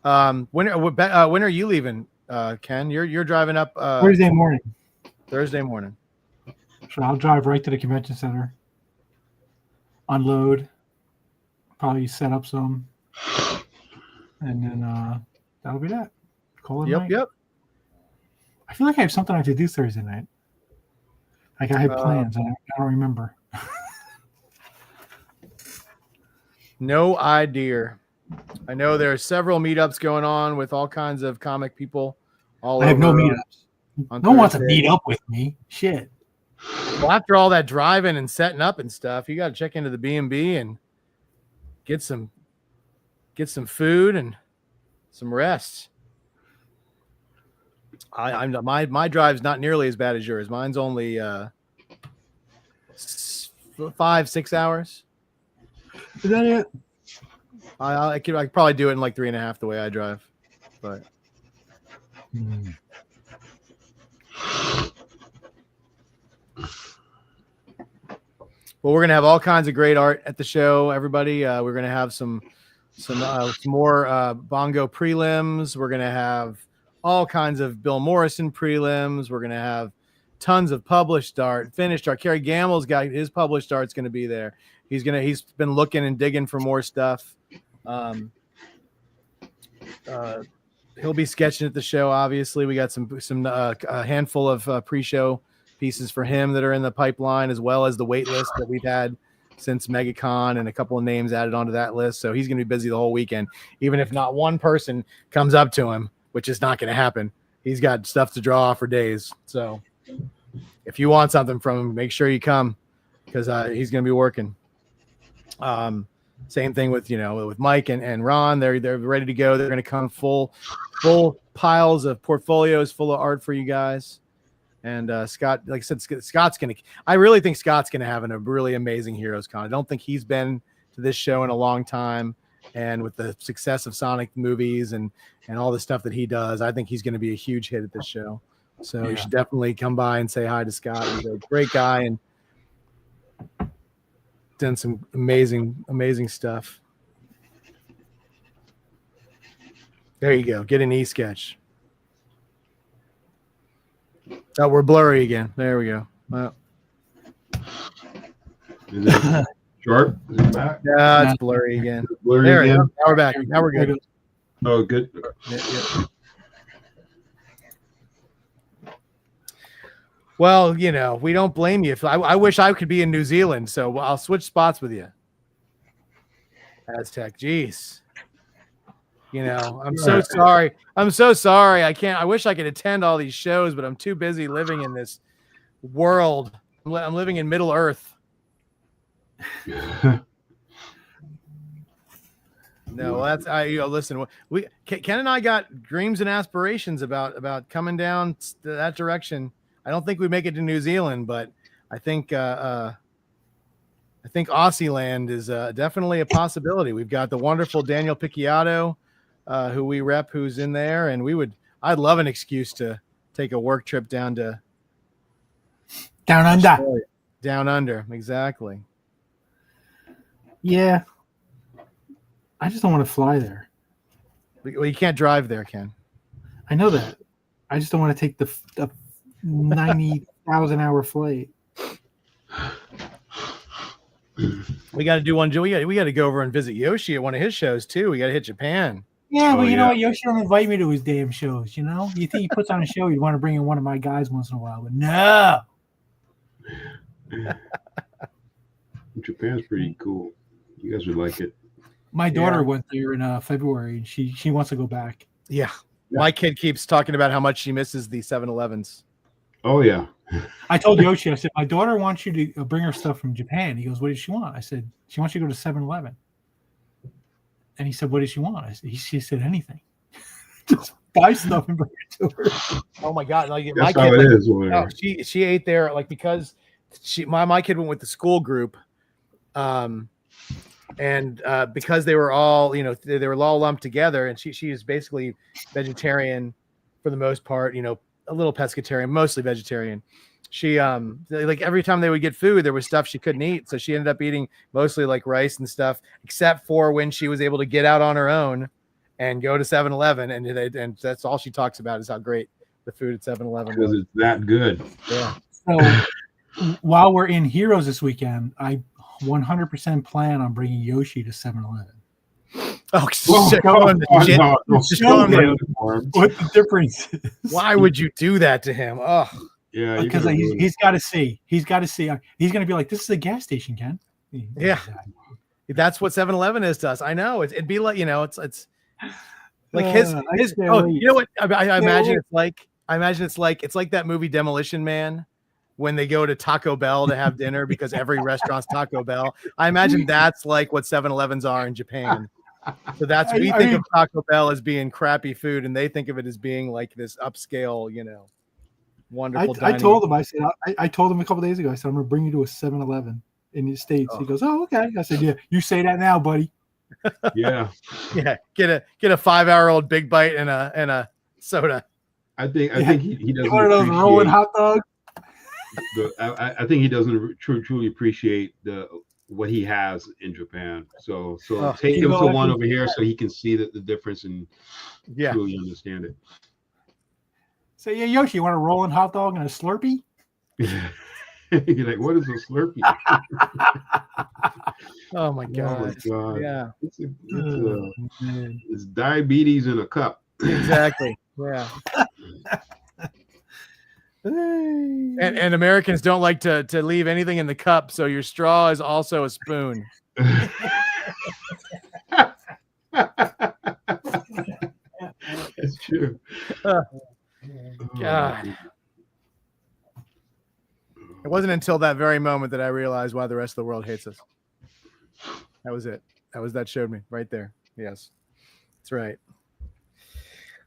Speaker 1: are you leaving, Ken? You're driving up
Speaker 2: Thursday morning.
Speaker 1: Thursday morning.
Speaker 2: So I'll drive right to the convention center, unload, probably set up some, and then that'll be that. Call it night.
Speaker 1: Yep.
Speaker 2: I feel like I have something I have to do Thursday night. Like I had plans, and I don't remember.
Speaker 1: No idea. I know there are several meetups going on with all kinds of comic people.
Speaker 2: I have no meetups. No one wants to meet up with me. Shit.
Speaker 1: Well, after all that driving and setting up and stuff, you got to check into the B&B and get some food and some rest. My drive's not nearly as bad as yours. Mine's only 5-6 hours.
Speaker 2: Is that it?
Speaker 1: I could probably do it in like 3.5 the way I drive, but. Well, we're gonna have all kinds of great art at the show, everybody. We're gonna have some more Bongo prelims. We're gonna have all kinds of Bill Morrison prelims. We're gonna have tons of published art, finished art. Kerry Gamble's got his published art's gonna be there. He's been looking and digging for more stuff. He'll be sketching at the show. Obviously, we got a handful of pre-show pieces for him that are in the pipeline, as well as the wait list that we've had since MegaCon, and a couple of names added onto that list. So he's going to be busy the whole weekend, even if not one person comes up to him, which is not going to happen. He's got stuff to draw off for days. So if you want something from him, make sure you come, because he's going to be working. Same thing with Mike and Ron. They're ready to go. They're going to come full piles of portfolios full of art for you guys. And Scott, like I said, I really think Scott's going to have a really amazing Heroes Con. I don't think he's been to this show in a long time. And with the success of Sonic movies and all the stuff that he does, I think he's going to be a huge hit at this show. So you should definitely come by and say hi to Scott. He's a great guy and done some amazing stuff. There you go. Get an e-sketch. Oh, we're blurry again. There we go. Well,
Speaker 4: Is it sharp? Is it back?
Speaker 1: yeah, it's blurry again.
Speaker 4: Blurry
Speaker 1: There we
Speaker 4: again?
Speaker 1: go. Now we're back. Now we're good.
Speaker 4: Oh, good.
Speaker 1: Yeah. Well, we don't blame you. I wish I could be in New Zealand, so I'll switch spots with you. Aztec, jeez. I'm so sorry. I'm so sorry. I wish I could attend all these shows, but I'm too busy living in this world. I'm living in Middle Earth. No, that's listen. Ken and I got dreams and aspirations about coming down that direction. I don't think we make it to New Zealand, but I think I think Aussie land is definitely a possibility. We've got the wonderful Daniel Picciotto, who we rep, who's in there, and I'd love an excuse to take a work trip down to
Speaker 2: Down under.
Speaker 1: Australia. Down under, exactly.
Speaker 2: Yeah. I just don't want to fly there.
Speaker 1: Well, you can't drive there, Ken.
Speaker 2: I know that. I just don't want to take the 90,000-hour flight.
Speaker 1: We got to do one. We got to go over and visit Yoshi at one of his shows too. We got to hit Japan.
Speaker 2: Yeah,
Speaker 4: Oh,
Speaker 2: but you know
Speaker 4: yeah.
Speaker 2: what? Yoshi don't invite me to his damn shows, you know? You think he puts on a show, he'd want to bring in one of my guys once in a while, but no.
Speaker 4: Japan's pretty cool. You guys would like it.
Speaker 2: My daughter went there in February, and she wants to go back.
Speaker 1: Yeah. My kid keeps talking about how much she misses the 7-Elevens.
Speaker 4: Oh yeah.
Speaker 2: I told Yoshi, I said, my daughter wants you to bring her stuff from Japan. He goes, what does she want? I said, she wants you to go to 7-Eleven. And he said, what does she want? She said, anything. Just buy stuff and bring it to her.
Speaker 1: Oh my God. Like,
Speaker 4: That's
Speaker 1: my
Speaker 4: how
Speaker 1: kid,
Speaker 4: it is over
Speaker 1: oh,
Speaker 4: there.
Speaker 1: she ate there like because my kid went with the school group. And because they were all, they were all lumped together, and she is basically vegetarian for the most part, a little pescatarian, mostly vegetarian. She like every time they would get food, there was stuff she couldn't eat, so she ended up eating mostly like rice and stuff, except for when she was able to get out on her own and go to 7-Eleven, and that's all she talks about is how great the food at 7-Eleven
Speaker 4: Because
Speaker 1: was.
Speaker 4: it's that good.
Speaker 1: Yeah.
Speaker 2: So while we're in Heroes this weekend, I 100% plan on bringing Yoshi to 7-Eleven.
Speaker 1: Oh,
Speaker 4: Whoa,
Speaker 1: shit, show him the shit.
Speaker 4: no,
Speaker 1: Show him
Speaker 2: What the difference is.
Speaker 1: Why would you do that to him? Oh,
Speaker 4: Yeah, you
Speaker 2: Because
Speaker 4: gotta do it.
Speaker 2: he's got to see. He's got to see. He's going to be like, this is a gas station, Ken.
Speaker 1: Yeah. That's what 7-Eleven is to us. I know. It'd be like, it's like his.
Speaker 2: I
Speaker 1: You
Speaker 2: can't
Speaker 1: know what? I imagine
Speaker 2: wait.
Speaker 1: it's like. I imagine it's like that movie Demolition Man, when they go to Taco Bell to have dinner because every restaurant's Taco Bell. I imagine that's like what 7-Elevens are in Japan. So that's we think of Taco Bell as being crappy food, and they think of it as being like this upscale, wonderful.
Speaker 2: I told him. I said. I told him a couple days ago. I said, I'm going to bring you to a 7-Eleven in the States.
Speaker 1: Oh.
Speaker 2: He goes, oh, okay. I said, yeah. You say that now, buddy.
Speaker 4: Yeah,
Speaker 1: Yeah, get a 5-hour-old Big Bite and a soda.
Speaker 4: I think he doesn't.
Speaker 2: One of those rolling hot dogs.
Speaker 4: I think he doesn't truly appreciate what he has in Japan. So take him to one over here so he can see the difference and truly understand it.
Speaker 2: So yeah, Yoshi, you want a rolling hot dog and a Slurpee?
Speaker 4: You're like, what is a Slurpee?
Speaker 1: Oh my God!
Speaker 4: God.
Speaker 1: Yeah,
Speaker 4: It's diabetes in a cup.
Speaker 1: exactly. Yeah. And Americans don't like to leave anything in the cup, so your straw is also a spoon.
Speaker 4: It's true.
Speaker 1: God. It wasn't until that very moment that I realized why the rest of the world hates us. That was it. That showed me right there. Yes, that's right.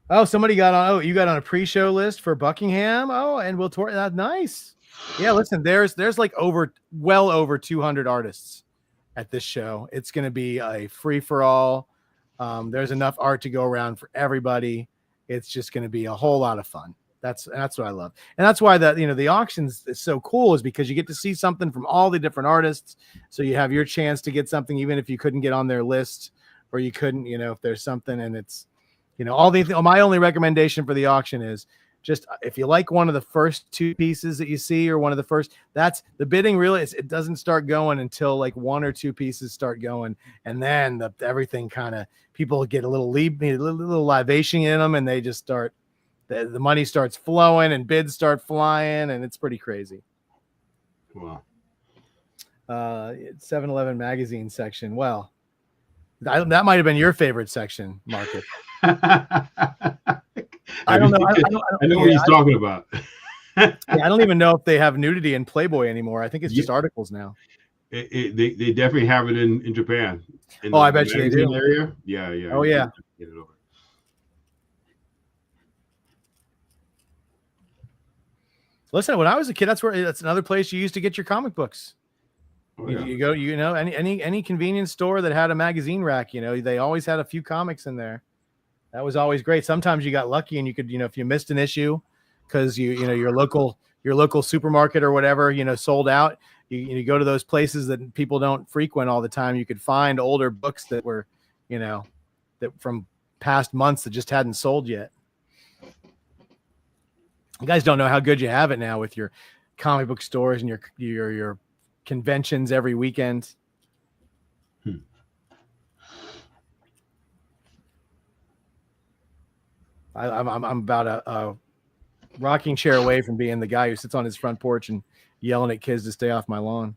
Speaker 1: Oh, somebody got on. Oh, you got on a pre-show list for Buckingham. Oh, and we'll tour that. Nice. Yeah, listen, there's like well over 200 artists at this show. It's going to be a free for all. There's enough art to go around for everybody. It's just going to be a whole lot of fun. That's what I love, and that's why the auctions is so cool, is because you get to see something from all the different artists. So you have your chance to get something, even if you couldn't get on their list, or you couldn't, if there's something, and it's. My only recommendation for the auction is just if you like one of the first two pieces that you see, or one of the first, that's the bidding really is, it doesn't start going until like one or two pieces start going. And then everything kind of, people get a little libation in them, and they just start, the money starts flowing and bids start flying, and it's pretty crazy.
Speaker 4: Wow.
Speaker 1: 7-Eleven magazine section. Well, that might have been your favorite section, Marcus.
Speaker 4: I
Speaker 1: don't know.
Speaker 4: I know what he's talking about.
Speaker 1: I don't even know if they have nudity in Playboy anymore. I think it's just articles now.
Speaker 4: They definitely have it in Japan.
Speaker 1: I bet you they do.
Speaker 4: Area. Yeah.
Speaker 1: Oh yeah.
Speaker 4: Get it over.
Speaker 1: Listen, when I was a kid, that's another place you used to get your comic books.
Speaker 4: Oh,
Speaker 1: You,
Speaker 4: yeah.
Speaker 1: you go, any convenience store that had a magazine rack, they always had a few comics in there. That was always great. Sometimes you got lucky and you could, if you missed an issue because your local supermarket or whatever, sold out, you go to those places that people don't frequent all the time. You could find older books that were, that from past months that just hadn't sold yet. You guys don't know how good you have it now with your comic book stores and your conventions every weekend. I'm about a rocking chair away from being the guy who sits on his front porch and yelling at kids to stay off my lawn.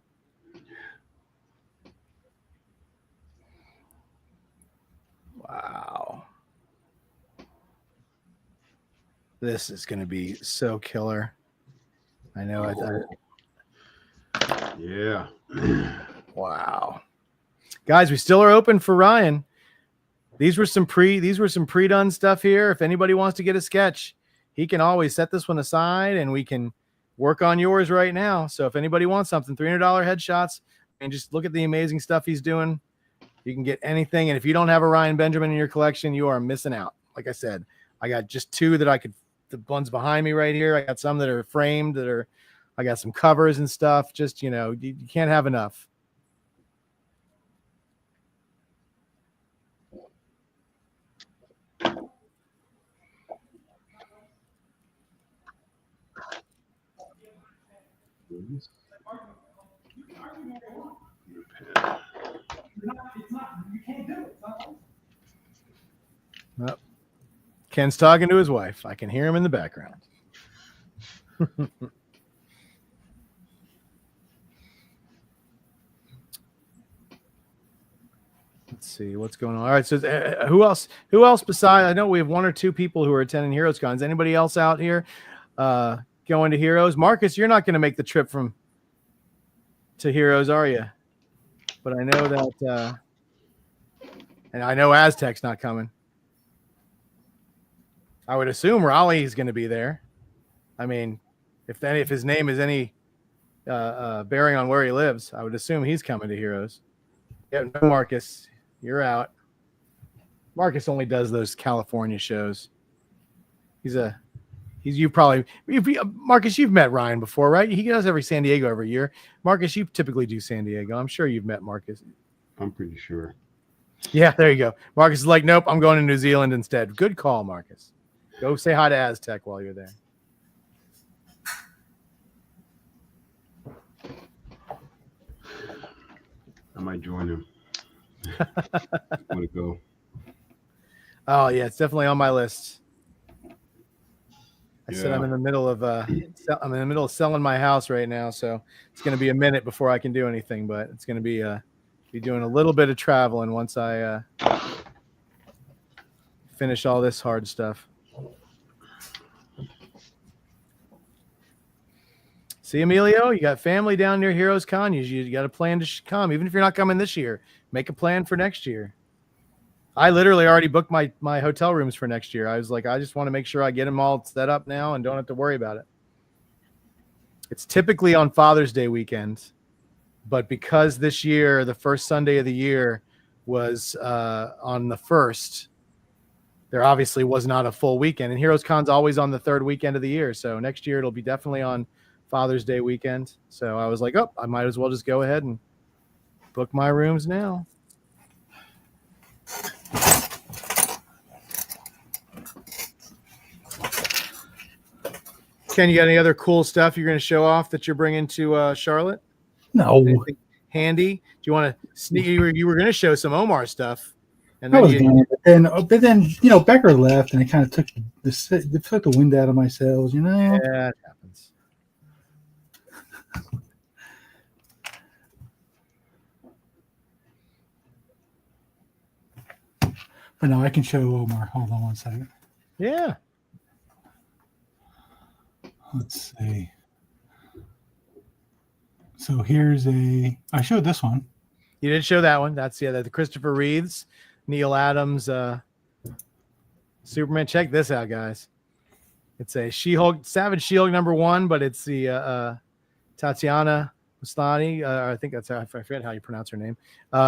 Speaker 1: Wow. This is going to be so killer. I know.
Speaker 4: Yeah.
Speaker 1: Wow. Guys, we still are open for Ryan. These were some pre-done stuff here. If anybody wants to get a sketch, he can always set this one aside and we can work on yours right now. So if anybody wants something, $300 headshots, and just look at the amazing stuff he's doing. You can get anything. And if you don't have a Ryan Benjamin in your collection, you are missing out. Like I said, I got just two that the ones behind me right here. I got some that are framed I got some covers and stuff. Just, you can't have enough. Oh, Ken's talking to his wife. I can hear him in the background. Let's see what's going on. All right. So who else besides, I know we have one or two people who are attending Heroes Cons. Anybody else out here going to Heroes? Marcus, you're not going to make the trip to Heroes, are you? But I know that, and I know Aztec's not coming. I would assume Raleigh's going to be there. I mean, if his name is any bearing on where he lives, I would assume he's coming to Heroes. Yeah, no, Marcus, you're out. Marcus only does those California shows. Marcus, you've met Ryan before, right? He does San Diego every year. Marcus, you typically do San Diego. I'm sure you've met Marcus.
Speaker 4: I'm pretty sure.
Speaker 1: Yeah, there you go. Marcus is like, nope, I'm going to New Zealand instead. Good call, Marcus. Go say hi to Aztec while you're there.
Speaker 4: I might join him. Want to go?
Speaker 1: Oh yeah, it's definitely on my list. I said
Speaker 4: Yeah.
Speaker 1: I'm in the middle of selling my house right now, so it's going to be a minute before I can do anything. But it's going to be doing a little bit of traveling once I finish all this hard stuff. See, Emilio, you got family down near Heroes Con. You got a plan to come, even if you're not coming this year. Make a plan for next year. I literally already booked my hotel rooms for next year. I was like, I just want to make sure I get them all set up now and don't have to worry about it. It's typically on Father's Day weekend, but because this year, the first Sunday of the year was on the 1st, there obviously was not a full weekend. And Heroes Con's always on the 3rd weekend of the year. So next year, it'll be definitely on Father's Day weekend. So I was like, I might as well just go ahead and book my rooms now. Ken, you got any other cool stuff you're going to show off that you're bringing to Charlotte?
Speaker 2: No.
Speaker 1: Anything handy? Do you want to sneak? You were going to show some Omar stuff, and
Speaker 2: I
Speaker 1: then
Speaker 2: was going to, but then Becker left, and it kind of took the wind out of my sails.
Speaker 1: yeah, it happens.
Speaker 2: But no, I can show Omar. Hold on one second.
Speaker 1: Yeah.
Speaker 2: Let's see. So here's I showed this one.
Speaker 1: You did show that one. That's the Christopher Reeves, Neil Adams, Superman. Check this out, guys. It's a She-Hulk, Savage She-Hulk #1, but it's the Tatiana Mastani. I think that's I forget how you pronounce her name.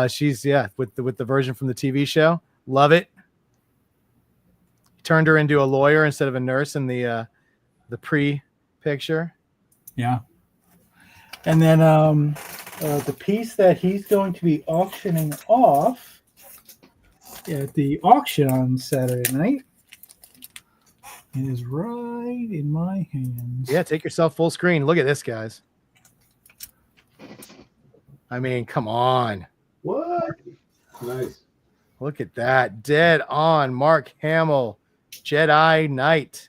Speaker 1: She's with the version from the TV show. Love it. Turned her into a lawyer instead of a nurse in the pre-picture.
Speaker 2: Yeah. And then the piece that he's going to be auctioning off at the auction on Saturday night is right in my hands.
Speaker 1: Yeah, take yourself full screen. Look at this, guys. I mean, come on.
Speaker 4: What? Nice.
Speaker 1: Look at that. Dead on Mark Hamill, Jedi Knight.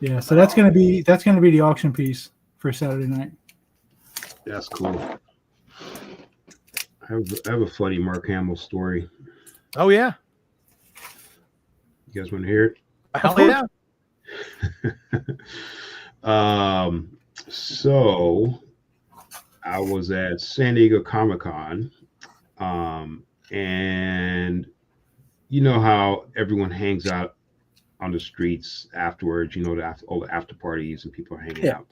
Speaker 2: Yeah, so that's gonna be the auction piece for Saturday night.
Speaker 4: That's cool. I have a funny Mark Hamill story.
Speaker 1: Oh yeah.
Speaker 4: You guys want to hear it?
Speaker 1: Hell yeah.
Speaker 4: So I was at San Diego Comic-Con, and you know how everyone hangs out on the streets afterwards, all the after parties and people are hanging out.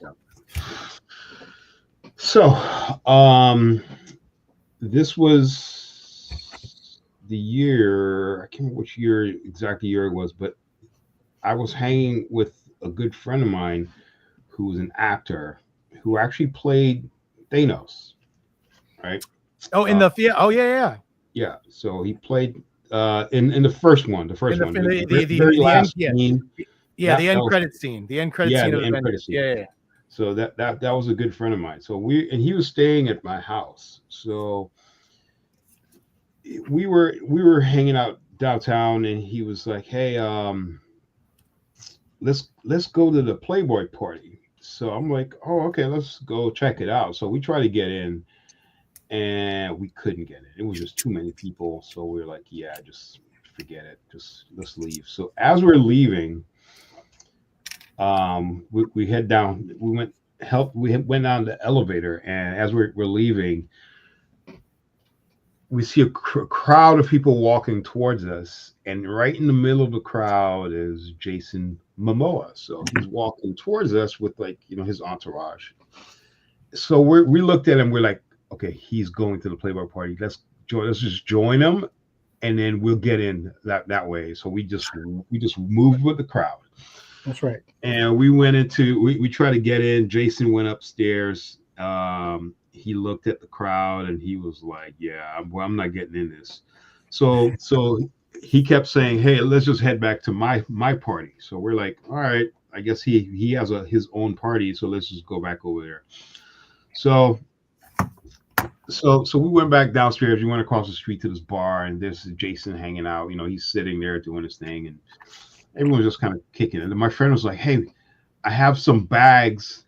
Speaker 4: So this was the year, I can't remember which exact year it was, but I was hanging with a good friend of mine who was an actor who actually played Thanos, right?
Speaker 1: Oh, in yeah.
Speaker 4: Yeah, so he played in the first one, the very last scene.
Speaker 1: Yeah, the end credit scene. The end credit scene of Avengers. Yeah.
Speaker 4: So that was a good friend of mine. So he was staying at my house. So we were hanging out downtown, and he was like, "Hey, let's go to the Playboy party." So I'm like, "Oh, okay, let's go check it out." So we tried to get in, and we couldn't get in. It was just too many people. So we were like, "Yeah, just forget it. Just let's leave." So as we're leaving, we head down. We went down the elevator, and as we're leaving, we see a crowd of people walking towards us, and right in the middle of the crowd is Jason Momoa. So he's walking towards us with his entourage. So we looked at him. We're like, okay, he's going to the Playboy party. Let's just join him, and then we'll get in that way. So we just moved with the crowd.
Speaker 2: That's right.
Speaker 4: And we went we tried to get in. Jason went upstairs. He looked at the crowd and he was like, "Yeah, I'm not getting in this." So he kept saying, "Hey, let's just head back to my party." So we're like, "All right, I guess he has his own party, so let's just go back over there." So we went back downstairs. We went across the street to this bar, and there's Jason hanging out. He's sitting there doing his thing, and everyone's just kind of kicking it. And my friend was like, "Hey, I have some bags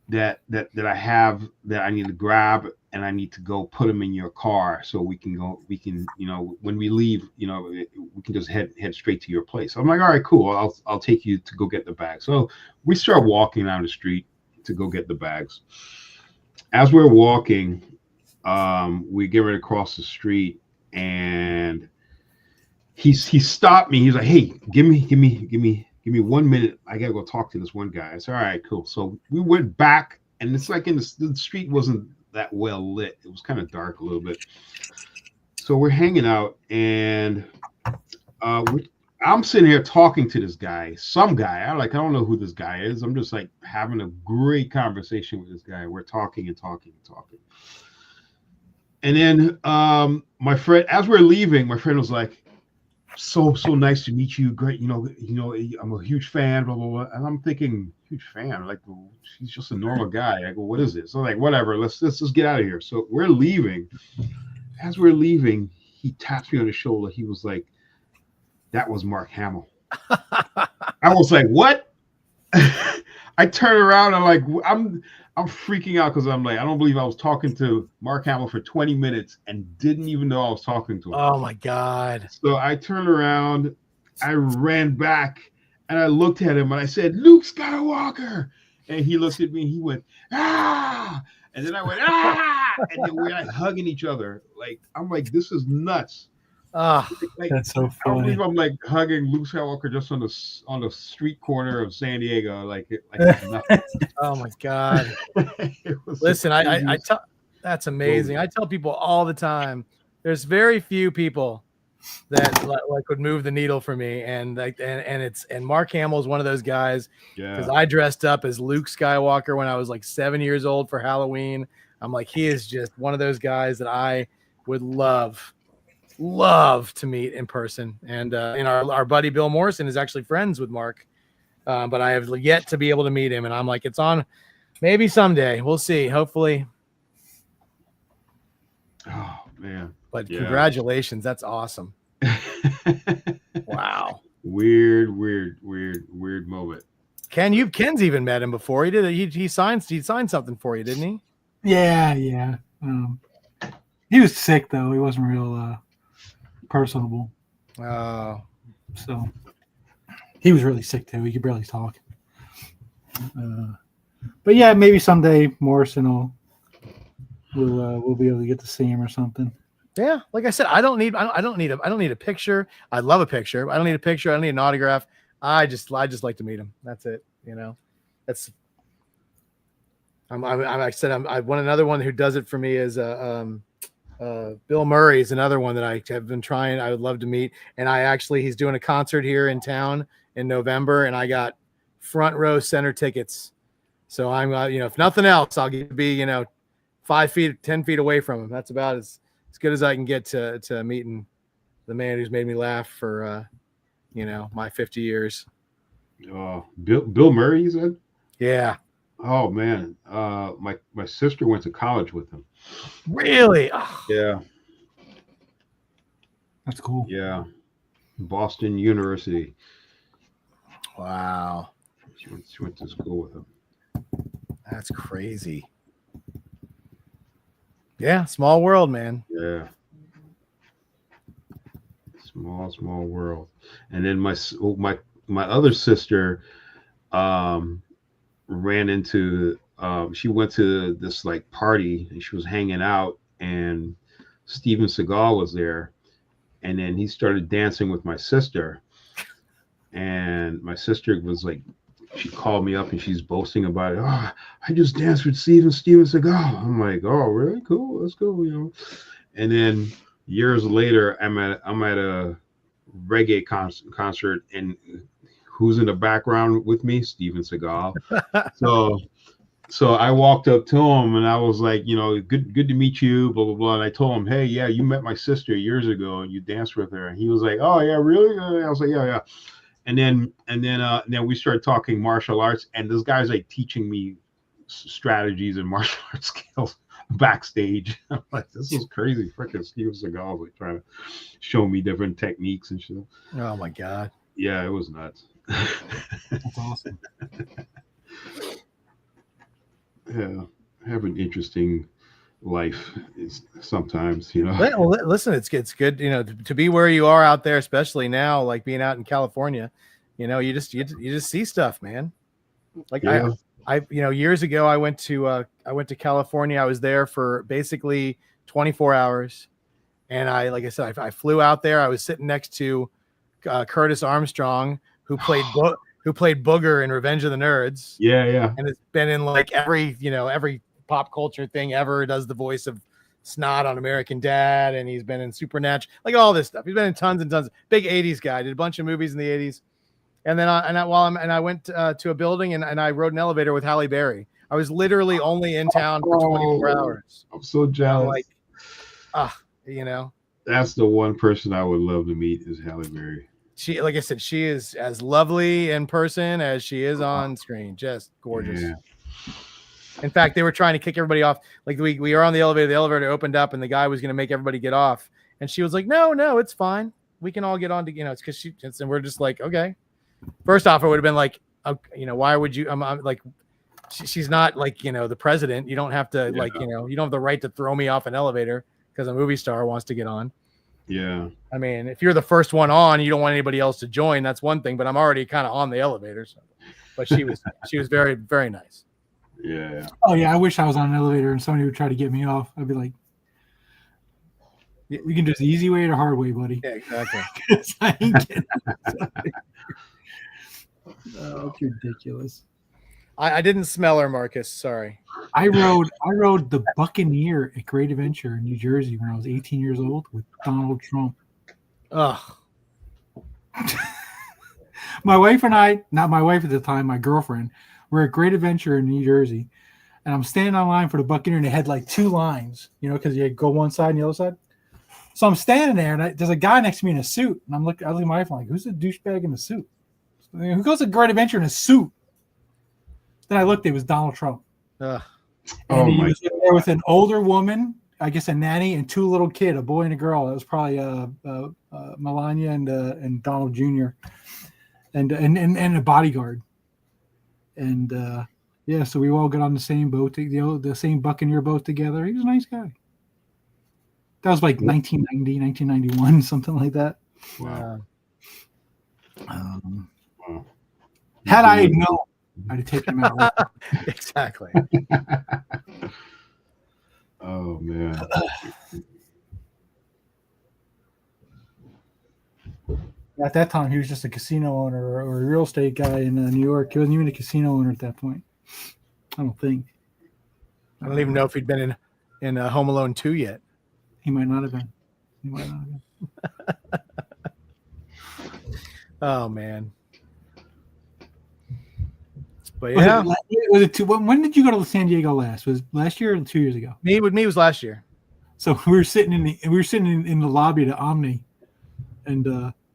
Speaker 4: that I have that I need to grab, and I need to go put them in your car so we can when we leave, we can just head straight to your place." I'm like, "All right, cool. I'll take you to go get the bags." So we start walking down the street to go get the bags. As we're walking, we get ready to cross the street, and he stopped me. He's like, "Hey, give me 1 minute. I gotta go talk to this one guy." I said, "All right, cool." So we went back, and it's like the street wasn't that well lit. It was kind of dark a little bit. So we're hanging out, and I'm sitting here talking to this guy, some guy. I don't know who this guy is. I'm just like having a great conversation with this guy. We're talking and talking and talking. And then my friend, as we're leaving, my friend was like, so nice to meet you. Great, I'm a huge fan, blah blah blah. And I'm thinking, huge fan, like, he's just a normal guy. I go, what is this? So like, whatever, let's just get out of here. So we're leaving. As we're leaving, he taps me on the shoulder. He was like, "That was Mark Hamill." I was like, "What?" I turn around and I'm freaking out because I'm like, I don't believe I was talking to Mark Hamill for 20 minutes and didn't even know I was talking to him.
Speaker 1: Oh my God.
Speaker 4: So I turned around, I ran back, and I looked at him and I said, "Luke Skywalker." And he looked at me and he went, "Ah." And then I went, "Ah." And then we're like hugging each other. I'm like, this is nuts.
Speaker 1: Ah,
Speaker 4: Like,
Speaker 2: That's so
Speaker 4: I don't
Speaker 2: funny.
Speaker 4: believe I'm like hugging Luke Skywalker just on the street corner of San Diego, like it's nothing.
Speaker 1: oh my God.
Speaker 4: It was the
Speaker 1: Listen, I
Speaker 4: craziest
Speaker 1: tell that's amazing.
Speaker 4: moment.
Speaker 1: I tell people all the time, there's very few people that like would move the needle for me, and like and Mark Hamill is one of those guys because
Speaker 4: Yeah.
Speaker 1: I dressed up as Luke Skywalker when I was like 7 years old for Halloween. I'm like, he is just one of those guys that I would love to meet in person. And our buddy Bill Morrison is actually friends with Mark, but I have yet to be able to meet him. And I'm like, it's on. Maybe someday. We'll see. Hopefully.
Speaker 4: Oh man.
Speaker 1: But
Speaker 4: Yeah.
Speaker 1: congratulations. That's awesome. Wow.
Speaker 4: Weird moment.
Speaker 1: Ken's even met him before. He signed something for you, didn't he?
Speaker 2: Yeah. He was sick though. He wasn't real personable.
Speaker 1: Oh.
Speaker 2: So he was really sick too. He could barely talk. But yeah, maybe someday Morrison we'll be able to get to see him or something.
Speaker 1: Yeah, like I said, I don't need a picture. I love a picture. I don't need a picture. I don't need an autograph. I just like to meet him. That's it. That's. I want another one who does it for me is Bill Murray is another one that I have been trying. I would love to meet, and he's doing a concert here in town in November, and I got front row center tickets. So I'm if nothing else, I'll be 5 feet, 10 feet away from him. That's about as good as I can get to meeting the man who's made me laugh for my 50 years.
Speaker 4: Oh, Bill Murray, you said?
Speaker 1: Yeah.
Speaker 4: Oh man, my sister went to college with him.
Speaker 1: Really? Oh.
Speaker 4: Yeah.
Speaker 2: That's cool.
Speaker 4: Yeah. Boston University.
Speaker 1: Wow.
Speaker 4: She went to school with him.
Speaker 1: That's crazy. Yeah, small world, man.
Speaker 4: Yeah. Small world. And then my other sister ran into she went to this like party and she was hanging out and Steven Seagal was there, and then he started dancing with my sister, and my sister was like, she called me up and she's boasting about it. Oh, I just danced with Steven Seagal. I'm like, oh, really? Cool. Let's go. And then years later, I'm at a reggae concert, and who's in the background with me? Steven Seagal. So I walked up to him and I was like, good to meet you, blah, blah, blah. And I told him, hey, yeah, you met my sister years ago and you danced with her. And he was like, oh yeah, really? I was like, yeah. And then we started talking martial arts, and this guy's like teaching me strategies and martial arts skills backstage. I'm like, this is crazy. Freaking Steven Seagal like trying to show me different techniques and shit.
Speaker 1: Oh my God.
Speaker 4: Yeah, it was nuts.
Speaker 2: That's awesome.
Speaker 4: Yeah, have an interesting life sometimes,
Speaker 1: Well, listen, it's good, to be where you are out there, especially now, like being out in California. You just see stuff, man. Like
Speaker 4: Yeah.
Speaker 1: I years ago I went to California. I was there for basically 24 hours, and like I said, I flew out there. I was sitting next to Curtis Armstrong, who played Booger in Revenge of the Nerds.
Speaker 4: Yeah.
Speaker 1: And it's been in like every pop culture thing ever. Does the voice of Snot on American Dad, and he's been in Supernatural, like all this stuff. He's been in tons and tons. Big 80s guy. Did a bunch of movies in the 80s. And then I went to a building and I rode an elevator with Halle Berry. I was literally only in town for 24 hours.
Speaker 4: I'm so jealous.
Speaker 1: Like,
Speaker 4: that's the one person I would love to meet is Halle Berry.
Speaker 1: She, like I said, she is as lovely in person as she is on screen. Just gorgeous.
Speaker 4: Yeah.
Speaker 1: In fact, they were trying to kick everybody off. Like we were on the elevator. The elevator opened up, and the guy was going to make everybody get off. And she was like, "No, it's fine. We can all get on to it's because and we're just like, okay." First off, it would have been like, why would you? I'm like, she's not like the president. You don't have to you don't have the right to throw me off an elevator because a movie star wants to get on.
Speaker 4: Yeah.
Speaker 1: I mean, if you're the first one on, you don't want anybody else to join. That's one thing. But I'm already kind of on the elevator. So. But she was very, very nice.
Speaker 4: Yeah.
Speaker 2: Oh yeah, I wish I was on an elevator and somebody would try to get me off. I'd be like, We can do the easy way or the hard way, buddy.
Speaker 1: Yeah, exactly.
Speaker 2: 'Cause I ain't getting oh, it's ridiculous.
Speaker 1: I didn't smell her, Marcus. Sorry.
Speaker 2: I rode the Buccaneer at Great Adventure in New Jersey when I was 18 years old with Donald Trump.
Speaker 1: Ugh.
Speaker 2: My wife and I, not my wife at the time, my girlfriend, were at Great Adventure in New Jersey, and I'm standing on line for the Buccaneer, and they had like two lines, because you go one side and the other side. So I'm standing there, and there's a guy next to me in a suit, and I look at my wife, I'm like, who's the douchebag in the suit? Who goes to Great Adventure in a suit? Then I looked, it was Donald Trump.
Speaker 1: Ugh.
Speaker 2: And he was there with an older woman, I guess a nanny, and two little kids, a boy and a girl. It was probably Melania and Donald Jr. and a bodyguard. And so we all got on the same boat, the same Buccaneer boat together. He was a nice guy. That was like 1990, 1991, something like that.
Speaker 4: Wow.
Speaker 2: Had I known, I'd have taken him out.
Speaker 1: Exactly.
Speaker 4: Oh man.
Speaker 2: At that time, he was just a casino owner or a real estate guy in New York. He wasn't even a casino owner at that point. I don't think.
Speaker 1: I don't even know if he'd been in Home Alone 2 yet.
Speaker 2: He might not have been.
Speaker 1: Oh man. But yeah,
Speaker 2: was it when did you go to San Diego last? Was it last year or 2 years ago?
Speaker 1: me was last year.
Speaker 2: So we were sitting in the lobby at Omni, and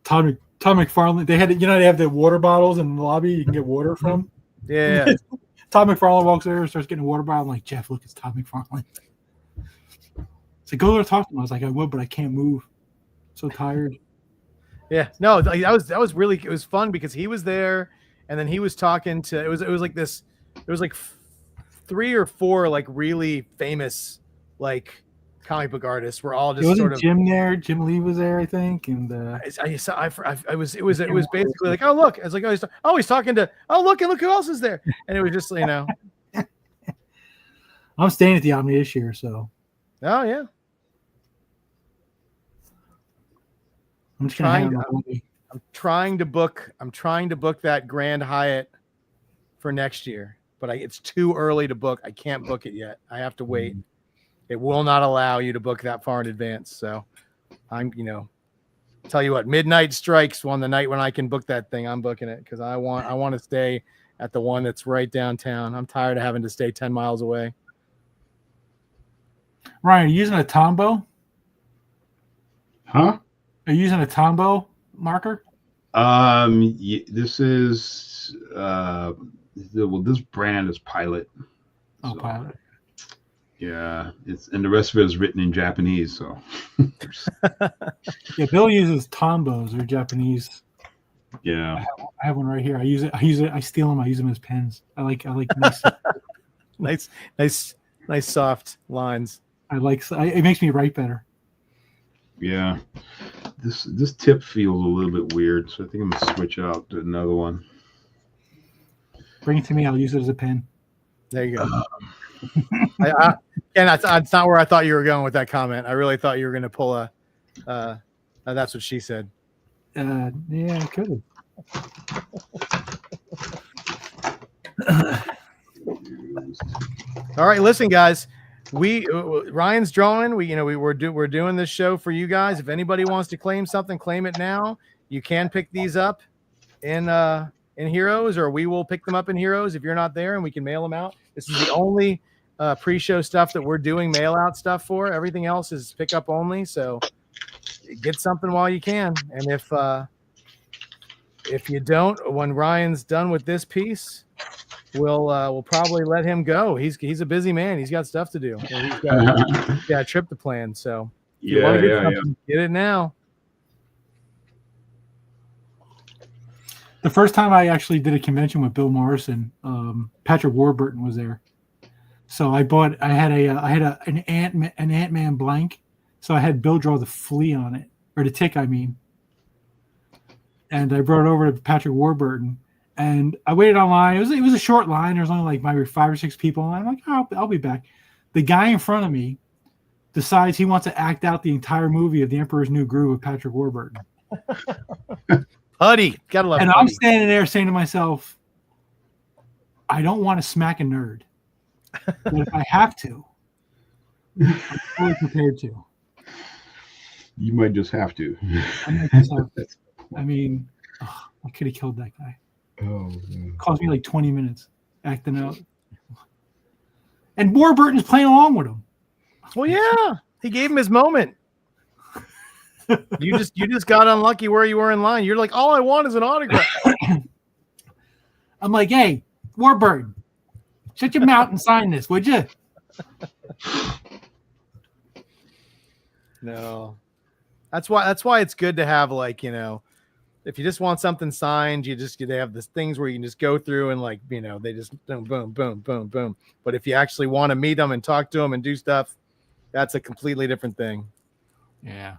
Speaker 2: Tom McFarlane. They had they have the water bottles in the lobby you can get water from.
Speaker 1: Yeah.
Speaker 2: Tom McFarlane walks over and starts getting a water bottle. I'm like, Jeff, look, it's Tom McFarlane. So go there, talk to him. I was like, I would, but I can't move. So tired.
Speaker 1: Yeah. No, that was really, it was fun because he was there, and then he was talking to, it was like this, there was like 3 or 4 like really famous like comic book artists were all just sort of.
Speaker 2: Jim there. Jim Lee was there, I think, and
Speaker 1: it was basically like, oh look, it's like he's talking to, oh look who else is there, and it was just
Speaker 2: I'm staying at the Omni this year, so.
Speaker 1: Oh yeah.
Speaker 2: I'm
Speaker 1: trying to book that Grand Hyatt for next year, but it's too early to book. I can't book it yet. I have to wait. It will not allow you to book that far in advance. So I'm, tell you what, midnight strikes on the night when I can book that thing. I'm booking it because I want to stay at the one that's right downtown. I'm tired of having to stay 10 miles away.
Speaker 2: Ryan, are you using a Tombow?
Speaker 4: Huh?
Speaker 2: Are you using a Tombow marker?
Speaker 4: This is this brand is Pilot.
Speaker 2: Oh, Pilot.
Speaker 4: Yeah, and the rest of it is written in Japanese. So
Speaker 2: yeah, Bill uses Tombows. They're Japanese.
Speaker 4: Yeah,
Speaker 2: I have one right here. I use it. I steal them. I use them as pens. I like
Speaker 1: nice soft lines.
Speaker 2: It makes me write better.
Speaker 4: Yeah, this tip feels a little bit weird, so I think I'm gonna switch out to another one.
Speaker 2: Bring it to me. I'll use it as a pen.
Speaker 1: There you go. And that's not where I thought you were going with that comment. I really thought you were going to pull a. That's what she said.
Speaker 2: Yeah, I could have.
Speaker 1: All right, listen, guys. Ryan's drawing. We're doing this show for you guys. If anybody wants to claim something, claim it now. You can pick these up in Heroes, or we will pick them up in Heroes if you're not there, and we can mail them out. This is the only pre-show stuff that we're doing mail out stuff for. Everything else is pick up only. So get something while you can. And if you don't, when Ryan's done with this piece, we'll probably let him go. He's a busy man. He's got stuff to do. He's got a trip to plan. So
Speaker 4: yeah.
Speaker 1: Get it now.
Speaker 2: The first time I actually did a convention with Bill Morrison, Patrick Warburton was there. So I had an Ant-Man blank. So I had Bill draw the flea on it, or the tick, I mean. And I brought it over to Patrick Warburton, and I waited online. It was a short line. There was only like maybe 5 or 6 people, and I'm like, I'll be back. The guy in front of me decides he wants to act out the entire movie of The Emperor's New Groove with Patrick Warburton.
Speaker 1: Putty, gotta love.
Speaker 2: And
Speaker 1: Putty.
Speaker 2: I'm standing there saying to myself, I don't want to smack a nerd, but if I have to, I'm fully prepared to.
Speaker 4: You might just have to.
Speaker 2: I mean, I could have killed that guy.
Speaker 4: Oh,
Speaker 2: It cost me like 20 minutes acting out. And Warburton's playing along with him.
Speaker 1: Well, yeah, he gave him his moment. You just got unlucky where you were in line. You're like, all I want is an autograph.
Speaker 2: I'm like, hey, Warburton, shut your mouth and sign this, would you?
Speaker 1: No, that's why it's good to have, like, you know, if you just want something signed, they have these things where you can just go through and, like, you know, they just boom, boom, boom, boom, boom. But if you actually want to meet them and talk to them and do stuff, that's a completely different thing.
Speaker 2: Yeah.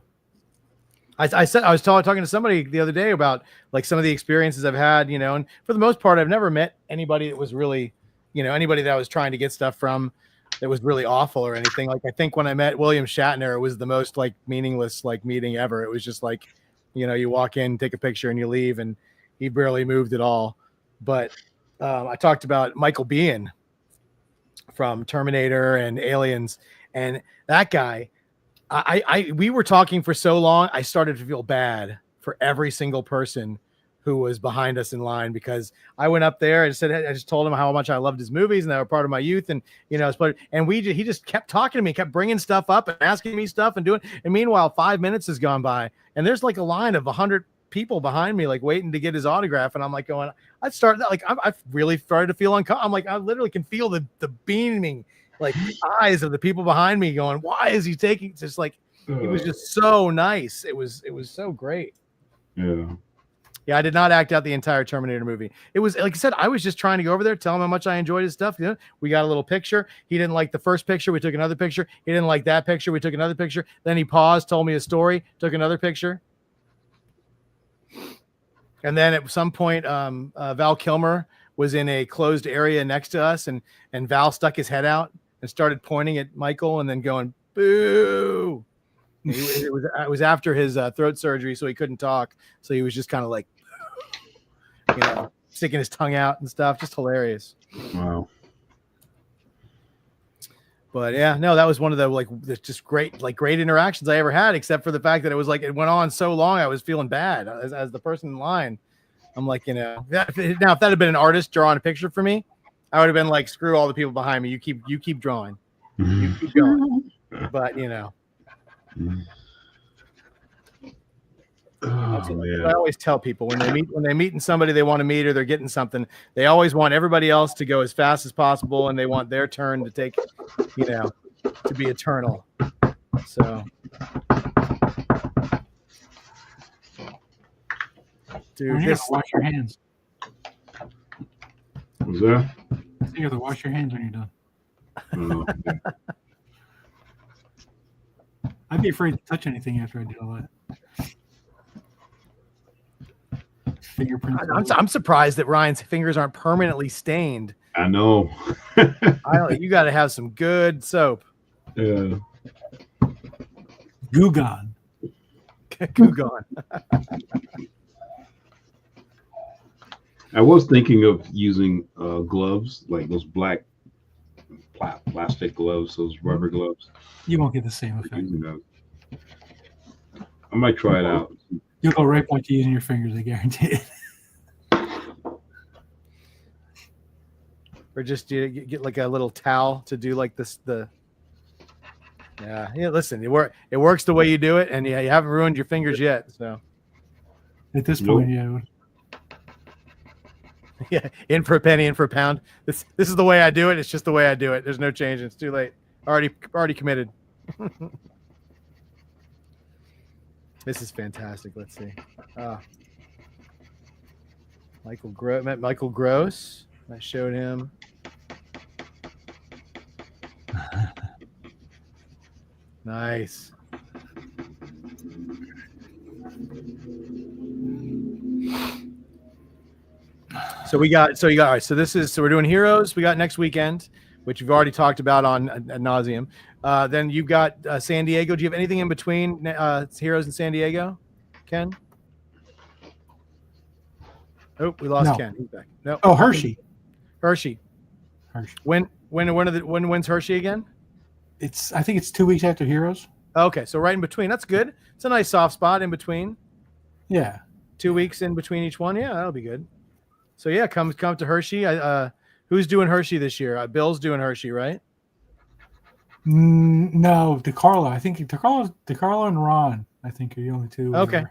Speaker 1: I was talking to somebody the other day about, like, some of the experiences I've had, you know, and for the most part, I've never met anybody that was really, you know, anybody that I was trying to get stuff from that was really awful or anything. Like, I think when I met William Shatner, it was the most, like, meaningless, like, meeting ever. It was just like, you know, you walk in, take a picture, and you leave, and he barely moved at all. But I talked about Michael Biehn from Terminator and Aliens, and that guy. We were talking for so long, I started to feel bad for every single person who was behind us in line, because I went up there and I just told him how much I loved his movies and they were part of my youth, and, you know, he just kept talking to me, kept bringing stuff up and asking me stuff and doing. And meanwhile, 5 minutes has gone by, and there's like a line of 100 people behind me, like, waiting to get his autograph, and I'm like going, I really started to feel uncomfortable. I'm like, I literally can feel the beaming, like, eyes of the people behind me going, why is he taking, just like, he was just so nice. It was so great. Yeah, I did not act out the entire Terminator movie. It was, like I said, I was just trying to go over there, tell him how much I enjoyed his stuff. You know, we got a little picture. He didn't like the first picture. We took another picture. He didn't like that picture. We took another picture. Then he paused, told me a story, took another picture. And then at some point, Val Kilmer was in a closed area next to us, and Val stuck his head out and started pointing at Michael and then going, boo. It was after his throat surgery, so he couldn't talk. So he was just kind of like, you know, sticking his tongue out and stuff. Just hilarious.
Speaker 4: Wow.
Speaker 1: But yeah, no, that was one of the just great interactions I ever had, except for the fact that it was like, it went on so long, I was feeling bad as the person in line. I'm like, you know, if that had been an artist drawing a picture for me, I would have been like, screw all the people behind me. You keep drawing. You keep going. But, you know. That's what I always tell people when they meet somebody they want to meet, or they're getting something, they always want everybody else to go as fast as possible, and they want their turn to take, you know, to be eternal. So, dude,
Speaker 2: you have to wash your hands.
Speaker 4: Was that?
Speaker 2: You have to wash your hands when you're done.
Speaker 4: Okay.
Speaker 2: I'd be afraid to touch anything after I did all that. Fingerprints.
Speaker 1: I'm surprised that Ryan's fingers aren't permanently stained.
Speaker 4: I know.
Speaker 1: You got to have some good soap.
Speaker 4: Yeah.
Speaker 2: Goo Gone.
Speaker 1: Goo Gone.
Speaker 4: I was thinking of using gloves, like those black plastic gloves, those rubber gloves.
Speaker 2: You won't get the same effect.
Speaker 4: I might try it out.
Speaker 2: You'll go right back to using your fingers, I guarantee it.
Speaker 1: Or just get like a little towel to do like this. Yeah. Listen, it works the way you do it, and you haven't ruined your fingers yet. So
Speaker 2: at this point, yeah.
Speaker 1: Yeah, in for a penny, in for a pound. This is the way I do it. It's just the way I do it. There's no change. It's too late. Already committed. This is fantastic. Let's see. Met Michael Gross. I showed him. Nice. So we're doing Heroes. We got next weekend. which you've already talked about on ad nauseum. Then you've got San Diego. Do you have anything in between Heroes in San Diego, Ken? Oh, we lost
Speaker 2: No.
Speaker 1: Ken. He's back. No.
Speaker 2: Oh, Hershey.
Speaker 1: Hershey. When's Hershey again?
Speaker 2: I think it's 2 weeks after Heroes.
Speaker 1: Okay, so right in between. That's good. It's a nice soft spot in between.
Speaker 2: Yeah.
Speaker 1: 2 weeks in between each one. Yeah, that'll be good. So yeah, come to Hershey. Who's doing Hershey this year? Bill's doing Hershey, right?
Speaker 2: No, DeCarlo. I think DeCarlo and Ron, I think, are the only two.
Speaker 1: Okay.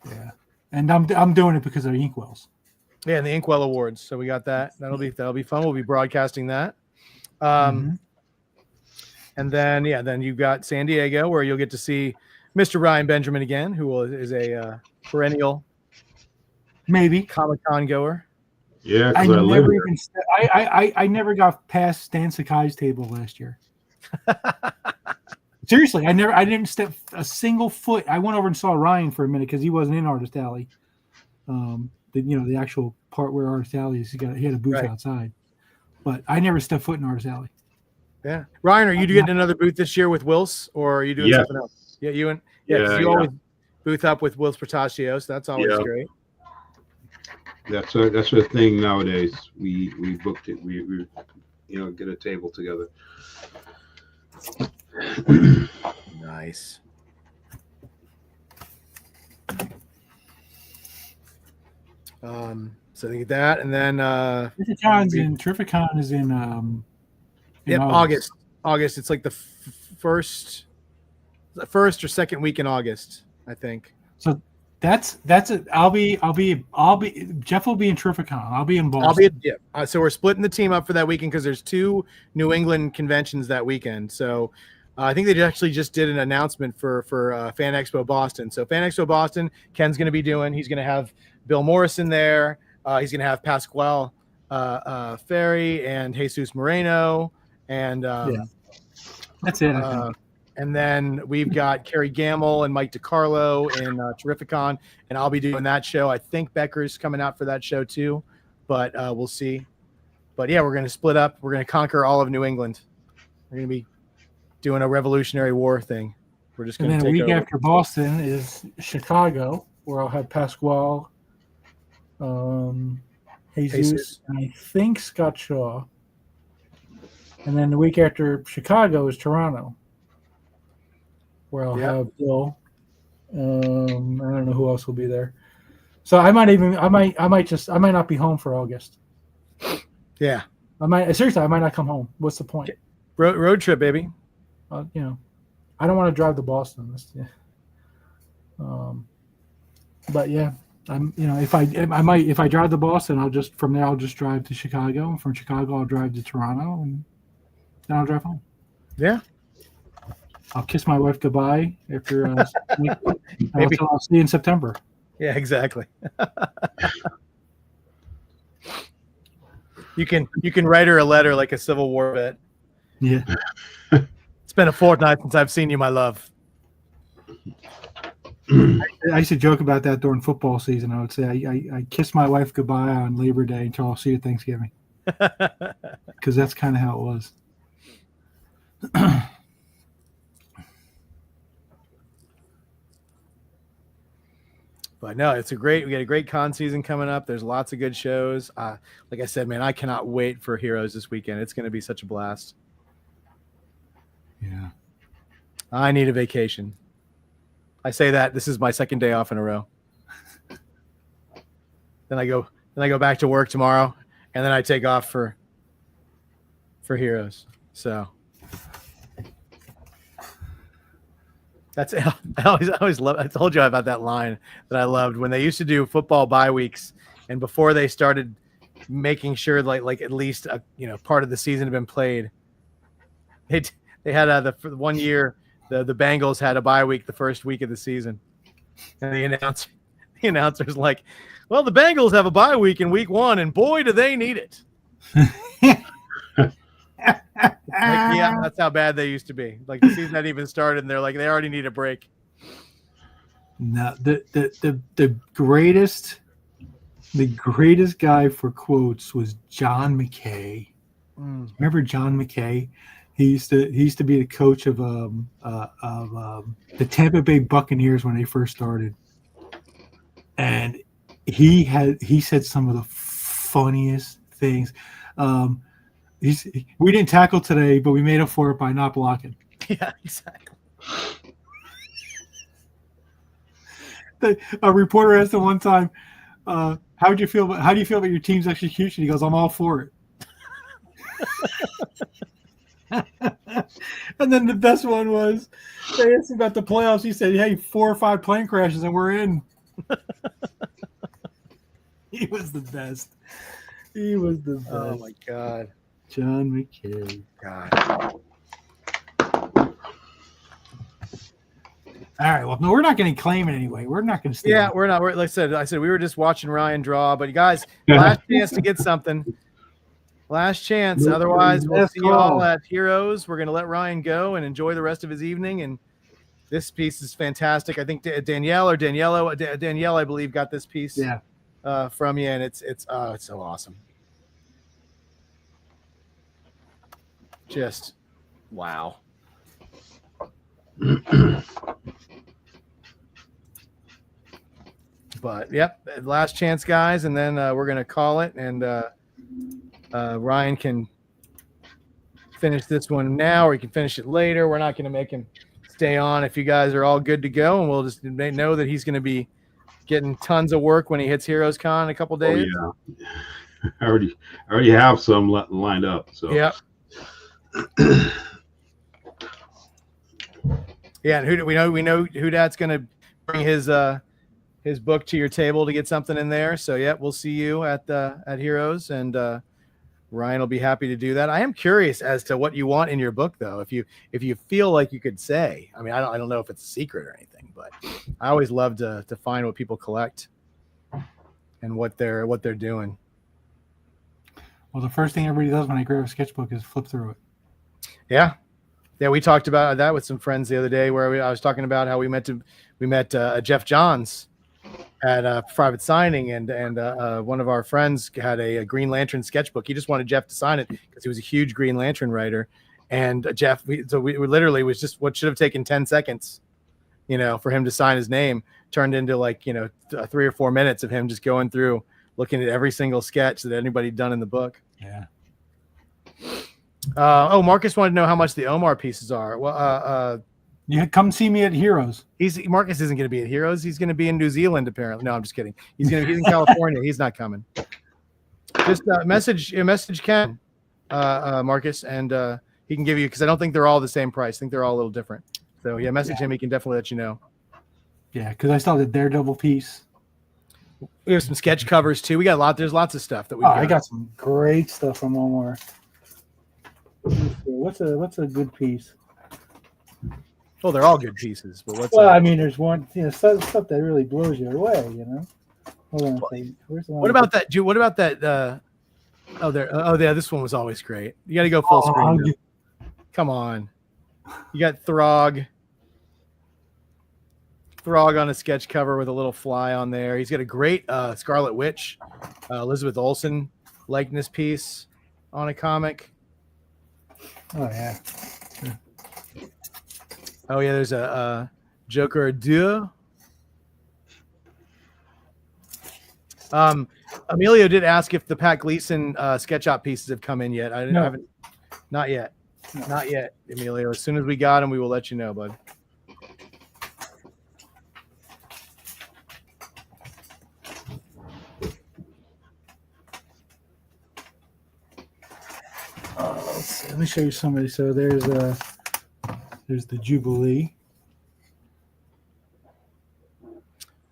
Speaker 2: Yeah. And I'm doing it because of Inkwells.
Speaker 1: Yeah, and the Inkwell Awards. So we got that. That'll be fun. We'll be broadcasting that. And then you've got San Diego, where you'll get to see Mr. Ryan Benjamin again, who is a perennial
Speaker 2: maybe
Speaker 1: Comic-Con goer.
Speaker 4: Yeah,
Speaker 2: I
Speaker 4: because
Speaker 2: never even I never got past Stan Sakai's table last year. Seriously, I didn't step a single foot. I went over and saw Ryan for a minute because he wasn't in Artist Alley. The actual part where Artist Alley is, he had a booth outside, but I never stepped foot in Artist Alley.
Speaker 1: Yeah, Ryan, are you getting another booth this year with Wills, or are you doing something else? Yeah, you 'cause you always booth up with Wills Portacio, so that's always great.
Speaker 4: That's a thing nowadays. We booked it. We get a table together.
Speaker 1: Nice. So they get that, and then
Speaker 2: Terrificon is in
Speaker 1: August. August. It's like the first or second week in August, I think.
Speaker 2: So that's it. I'll be. Jeff will be in Terrificon. I'll be in Boston.
Speaker 1: So we're splitting the team up for that weekend because there's 2 New England conventions that weekend. So I think they actually just did an announcement for Fan Expo Boston. So Fan Expo Boston, Ken's going to be doing. He's going to have Bill Morrison there. He's going to have Pasquale Ferry and Jesus Moreno, and
Speaker 2: that's it. I think.
Speaker 1: And then we've got Kerry Gamble and Mike DiCarlo in Terrificon, and I'll be doing that show. I think Becker's coming out for that show too, but we'll see. But yeah, we're going to split up. We're going to conquer all of New England. We're going to be doing a Revolutionary War thing. We're just going to take over.
Speaker 2: And then a week after Boston is Chicago, where I'll have Pasquale, Jesus, and I think Scott Shaw. And then the week after Chicago is Toronto, where I'll have Bill. I don't know who else will be there. So I might not be home for August.
Speaker 1: Yeah.
Speaker 2: I might not come home. What's the point?
Speaker 1: Road trip, baby.
Speaker 2: I don't want to drive to Boston. But yeah, if I drive to Boston, I'll just drive to Chicago, and from Chicago I'll drive to Toronto, and then I'll drive home.
Speaker 1: Yeah.
Speaker 2: I'll kiss my wife goodbye after. Maybe I'll see you in September.
Speaker 1: Yeah, exactly. You can write her a letter like a Civil War vet.
Speaker 2: Yeah.
Speaker 1: It's been a fortnight since I've seen you, my love.
Speaker 2: I used to joke about that during football season. I would say I kiss my wife goodbye on Labor Day until I'll see you at Thanksgiving, because that's kind of how it was.
Speaker 1: But no, we got a great con season coming up. There's lots of good shows. Like I said, man, I cannot wait for Heroes this weekend. It's going to be such a blast.
Speaker 2: Yeah.
Speaker 1: I need a vacation. I say that this is my second day off in a row. Then I go back to work tomorrow, and then I take off for Heroes. So that's I always love. I told you about that line that I loved when they used to do football bye weeks, and before they started making sure like at least part of the season had been played. They had the 1 year the Bengals had a bye week the first week of the season, and the announcer's like, "Well, the Bengals have a bye week in week 1, and boy, do they need it." Yeah, that's how bad they used to be. Like the season hadn't even started, and they're like, they already need a break.
Speaker 2: No, the greatest guy for quotes was John McKay. Remember John McKay? He used to be the coach of the Tampa Bay Buccaneers when they first started, and he said some of the funniest things. We didn't tackle today, but we made up for it by not blocking.
Speaker 1: Yeah, exactly.
Speaker 2: A reporter asked him one time, how do you feel about your team's execution? He goes, I'm all for it. And then the best one was they asked him about the playoffs. He said, hey, 4 or 5 plane crashes and we're in. He was the best. He was the best.
Speaker 1: Oh my God.
Speaker 2: John McKay.
Speaker 1: God.
Speaker 2: All right. Well, no, we're not going to claim it anyway. We're not going to stay.
Speaker 1: Yeah, we're not. Like I said, we were just watching Ryan draw. But you guys, last chance to get something. Last chance. Otherwise, we'll see you all at Heroes. We're going to let Ryan go and enjoy the rest of his evening. And this piece is fantastic. I think Danielle, I believe, got this piece from you, and it's so awesome. Just wow. But yep, last chance, guys, and then we're gonna call it, and Ryan can finish this one now, or he can finish it later. We're not gonna make him stay on if you guys are all good to go, and we'll just know that he's gonna be getting tons of work when he hits Heroes Con in a couple days.
Speaker 4: Oh, yeah. I already have some lined up. So
Speaker 1: yeah. Yeah, and who do we know? We know who that's gonna bring his book to your table to get something in there. So yeah, we'll see you at Heroes, and Ryan will be happy to do that. I am curious as to what you want in your book, though. If you feel like you could say, I mean, I don't know if it's a secret or anything, but I always love to find what people collect and what they're doing.
Speaker 2: Well, the first thing everybody does when I grab a sketchbook is flip through it.
Speaker 1: Yeah. Yeah, we talked about that with some friends the other day, where I was talking about how we met Jeff Johns at a private signing, and one of our friends had a Green Lantern sketchbook. He just wanted Jeff to sign it because he was a huge Green Lantern writer. And Jeff, we literally was just what should have taken 10 seconds, for him to sign his name, turned into 3 or 4 minutes of him just going through, looking at every single sketch that anybody had done in the book.
Speaker 2: Yeah.
Speaker 1: Marcus wanted to know how much the Omar pieces are. Well,
Speaker 2: you come see me at Heroes.
Speaker 1: Marcus isn't going to be at Heroes. He's going to be in New Zealand, apparently. No, I'm just kidding. He's in California. He's not coming. Just message Ken, Marcus, and he can give you, because I don't think they're all the same price. I think they're all a little different. So yeah, message him. He can definitely let you know.
Speaker 2: Yeah, because I saw the Daredevil piece.
Speaker 1: We have some sketch covers too. We got a lot. There's lots of stuff that we.
Speaker 2: I got some great stuff from Omar. What's a good piece?
Speaker 1: Well, they're all good pieces, but
Speaker 2: I mean, there's one, stuff that really blows you away, Hold on, where's the one?
Speaker 1: What about that? What about that? This one was always great. You got to go full screen. Come on, you got Throg on a sketch cover with a little fly on there. He's got a great Scarlet Witch, Elizabeth Olsen likeness piece on a comic.
Speaker 2: Oh yeah.
Speaker 1: Oh yeah, there's a Joker Deux. Emilio did ask if the Pat Gleason sketch op pieces have come in yet. Haven't. Not yet. No. Not yet, Emilio. As soon as we got them, we will let you know, bud.
Speaker 2: Let's see. Let me show you somebody. So there's the Jubilee.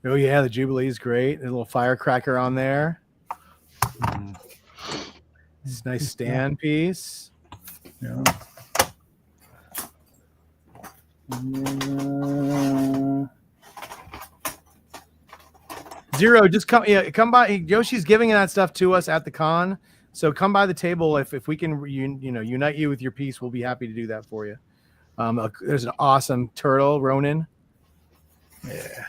Speaker 1: Oh yeah, the Jubilee is great. There's a little firecracker on there. This nice stand piece.
Speaker 2: Yeah. And then,
Speaker 1: Zero, just come by. Yoshi's giving that stuff to us at the con, so come by the table if we can unite you with your piece. We'll be happy to do that for you. There's an awesome turtle, Ronin.
Speaker 2: Yeah.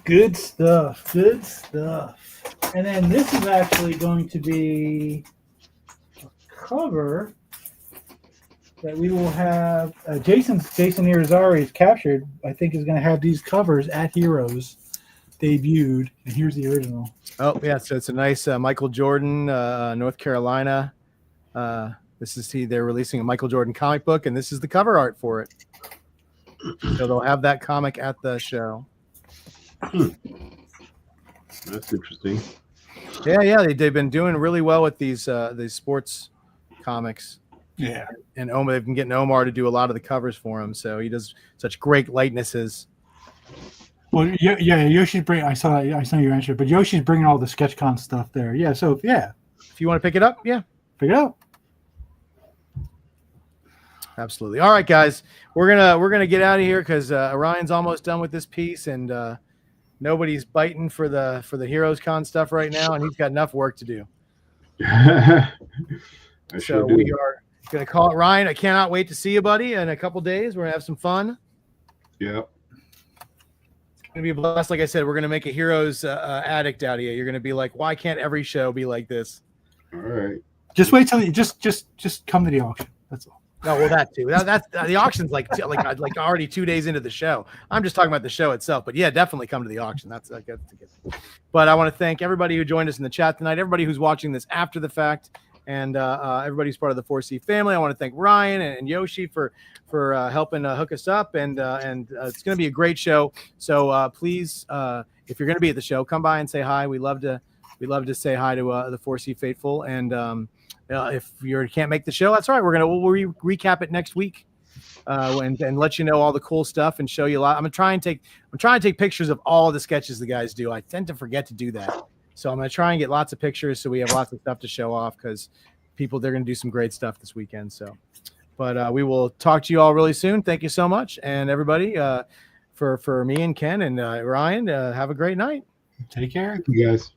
Speaker 2: Good stuff. And then this is actually going to be cover that we will have Jason Irizarry is captured. I think is going to have these covers at Heroes debuted, and here's the original.
Speaker 1: Oh yeah, so it's a nice Michael Jordan, North Carolina. They're releasing a Michael Jordan comic book, and this is the cover art for it. So they'll have that comic at the show.
Speaker 4: That's interesting.
Speaker 1: Yeah, they've been doing really well with these sports comics.
Speaker 2: Yeah,
Speaker 1: And Omar, they've been getting Omar to do a lot of the covers for him, so he does such great likenesses.
Speaker 2: well, yeah, Yoshi's bringing. I saw your answer, but Yoshi's bringing all the SketchCon stuff there. Yeah, so yeah,
Speaker 1: If you want to pick it up, yeah,
Speaker 2: pick it up.
Speaker 1: absolutely. All right, guys, we're gonna get out of here because Ryan's almost done with this piece, and nobody's biting for the Heroes Con stuff right now, and he's got enough work to do.
Speaker 4: I sure
Speaker 1: So
Speaker 4: do.
Speaker 1: we are gonna call it. Ryan, I cannot wait to see you, buddy. In a couple days, we're gonna have some fun.
Speaker 4: Yep.
Speaker 1: It's gonna be a blast. Like I said, we're gonna make a Heroes addict out of you. You're gonna be like, why can't every show be like this?
Speaker 4: All right.
Speaker 2: Just wait till you just come to the auction. That's all.
Speaker 1: No, well, that too. That's the auction's like already 2 days into the show. I'm just talking about the show itself. But yeah, definitely come to the auction. That's a good. But I want to thank everybody who joined us in the chat tonight. Everybody who's watching this after the fact, and everybody who's part of the 4C family. I want to thank Ryan and Yoshi for helping hook us up. And it's going to be a great show. So please, if you're going to be at the show, come by and say hi. We love to say hi to the 4C faithful. And if you can't make the show, that's all right. We'll recap it next week, and let you know all the cool stuff and show you a lot. I'm trying to take pictures of all the sketches the guys do. I tend to forget to do that, so I'm gonna try and get lots of pictures so we have lots of stuff to show off because they're gonna do some great stuff this weekend. So, but we will talk to you all really soon. Thank you so much, and everybody, for me and Ken and Ryan, have a great night.
Speaker 2: Take care.
Speaker 4: You guys.